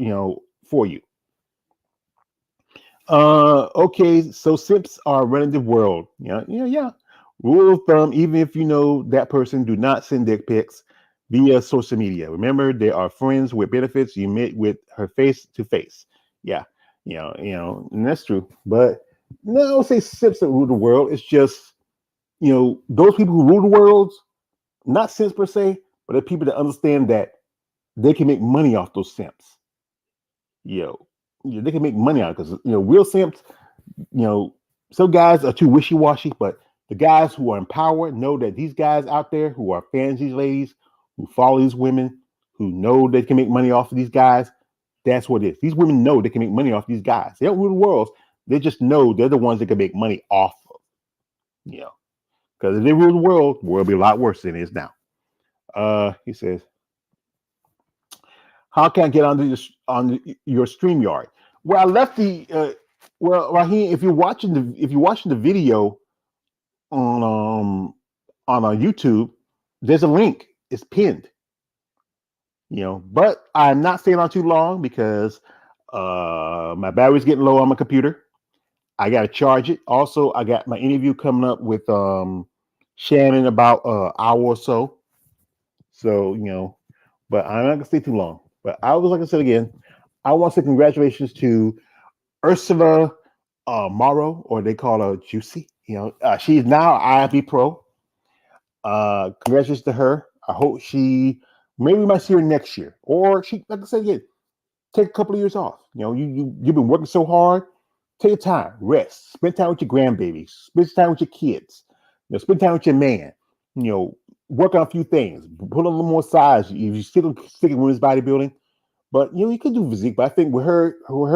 [SPEAKER 1] you. Okay, so simps are running the world. Yeah, yeah, yeah. Rule of thumb: even if you know that person, do not send dick pics via social media. Remember, they are friends with benefits. You meet with her face to face. Yeah, and that's true. But no, I don't say simps that rule the world. It's just those people who rule the world, not simps per se, but the people that understand that they can make money off those simps. Yo, they can make money out because real simps, you know, some guys are too wishy washy, but the guys who are empowered know that these guys out there who are fans of these ladies, who follow these women, who know they can make money off of these guys, that's what it is. These women know they can make money off these guys. They don't rule the world. They just know they're the ones that can make money off of, you know. Because if they rule the world would be a lot worse than it is now. He says, "How can I get your StreamYard?" Well, I left the well, Raheem. If you're watching the video on YouTube, there's a link. It's pinned. But I'm not staying on too long because my battery's getting low on my computer. I got to charge it. Also, I got my interview coming up with Shannon about an hour or so. So, but I'm not going to stay too long. But like I said again, I want to say congratulations to Ursula Morrow, or they call her Juicy. She's now IFB Pro. Congratulations to her. I hope maybe we might see her next year. Or like I said again, take a couple of years off. You've been working so hard. Take your time, rest, spend time with your grandbabies, spend time with your kids, spend time with your man. Work on a few things, put on a little more size. If you still sticking women's bodybuilding, but you could do physique. But I think her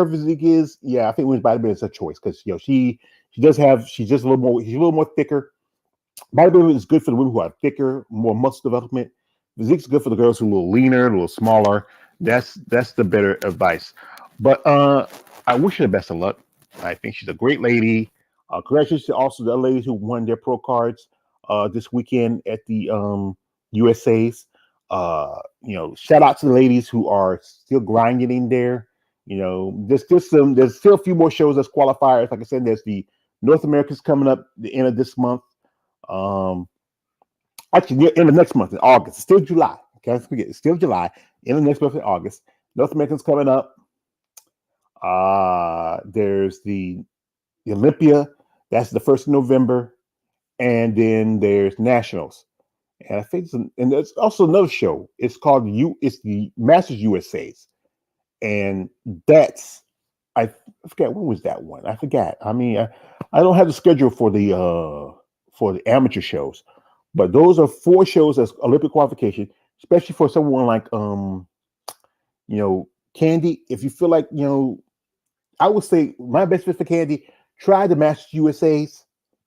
[SPEAKER 1] physique is, I think women's bodybuilding is a choice because she's just a little more thicker. Bodybuilding is good for the women who are thicker, more muscle development. Physique's good for the girls who are a little leaner, a little smaller. That's the better advice. But I wish her the best of luck. I think she's a great lady. Congratulations to also the ladies who won their pro cards this weekend at the USA's. Shout out to the ladies who are still grinding in there. There's still a few more shows as qualifiers. Like I said, there's the North Americans coming up the end of this month. Actually, in the next month in August. It's still July. Okay, let's forget. It's still July. In the next month in August, North Americans coming up. There's the Olympia. That's the 1st of November, and then there's Nationals. And I think and there's also another show. It's called It's the Masters USA's, and that's I forget when was that one. I forgot. I mean, I don't have the schedule for the amateur shows, but those are 4 shows as Olympic qualification, especially for someone like Candy. If you feel like I would say my best fit for Candy. Try the Masters USA's.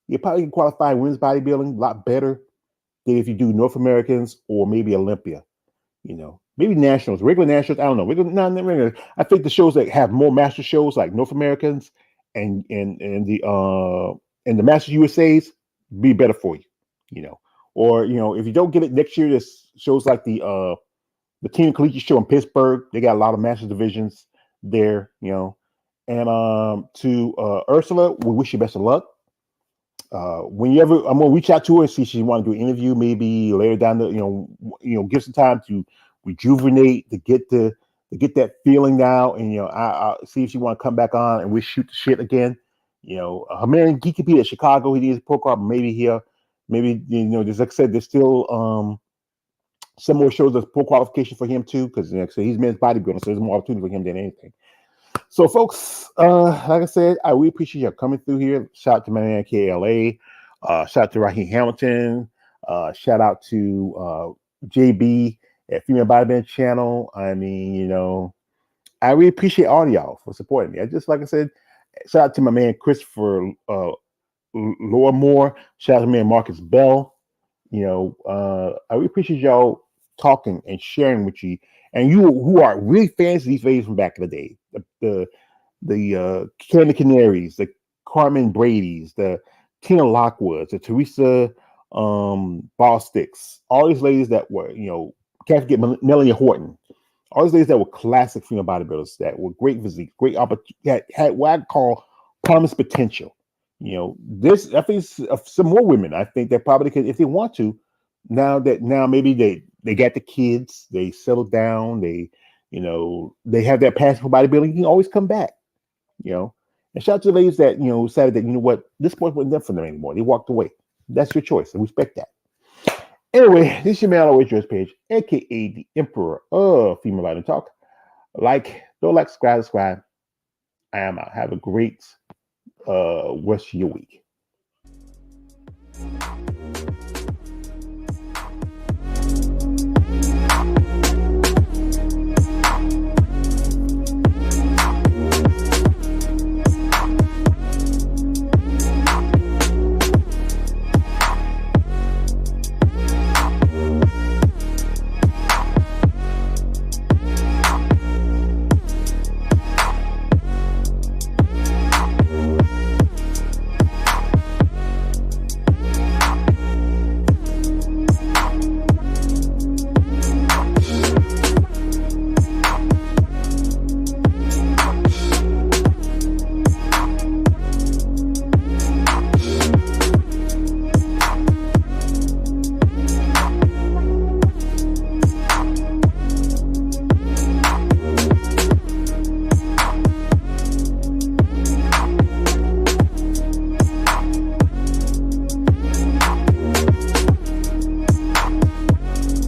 [SPEAKER 1] You probably can qualify in women's bodybuilding a lot better than if you do North Americans or maybe Olympia. Maybe Nationals, regular Nationals. I don't know. Regular. I think the shows that have more master shows like North Americans and the Masters USA's be better for you. Or if you don't get it next year, there's shows like the Team Collegiate show in Pittsburgh. They got a lot of master divisions there. And to Ursula, we wish you best of luck. Whenever I'm gonna reach out to her and see if she want to do an interview, maybe later down the give some time to rejuvenate, to get that feeling now, and I see if she want to come back on and we shoot the shit again. Her man he could be at Chicago. He needs a pro card, maybe here, maybe there's like I said, there's still some more shows as pro qualification for him too, because like I said, he's men's bodybuilder, so there's more opportunity for him than anything. So, folks, like I said, I really appreciate you coming through here. Shout out to my man KLA. Shout out to Raheem Hamilton. Shout out to JB at Female Bodybuilding Channel. I mean, I really appreciate all of y'all for supporting me. Like I said, shout out to my man Christopher Laura Moore. Shout out to my man Marcus Bell. I really appreciate y'all talking and sharing with you. And you who are really fans of these ladies from back in the day, the Canaries, the Carmen Brady's, the Tina Lockwoods, the Teresa Ballsticks, all these ladies that were, can't forget Melanie Horton, all these ladies that were classic female bodybuilders that were great physique, great opportunity, had what I call promised potential. I think some more women, I think that probably could, if they want to, now maybe they got the kids, they settled down, they have that passion for bodybuilding, you can always come back, and shout out to the ladies that, decided that, what, this sport wasn't done for them anymore. They walked away. That's your choice. I respect that. Anyway, this is your man, always yours page, aka the Emperor of Female Bodybuilding Talk. Don't like, subscribe. I am out. Have a great rest of your week.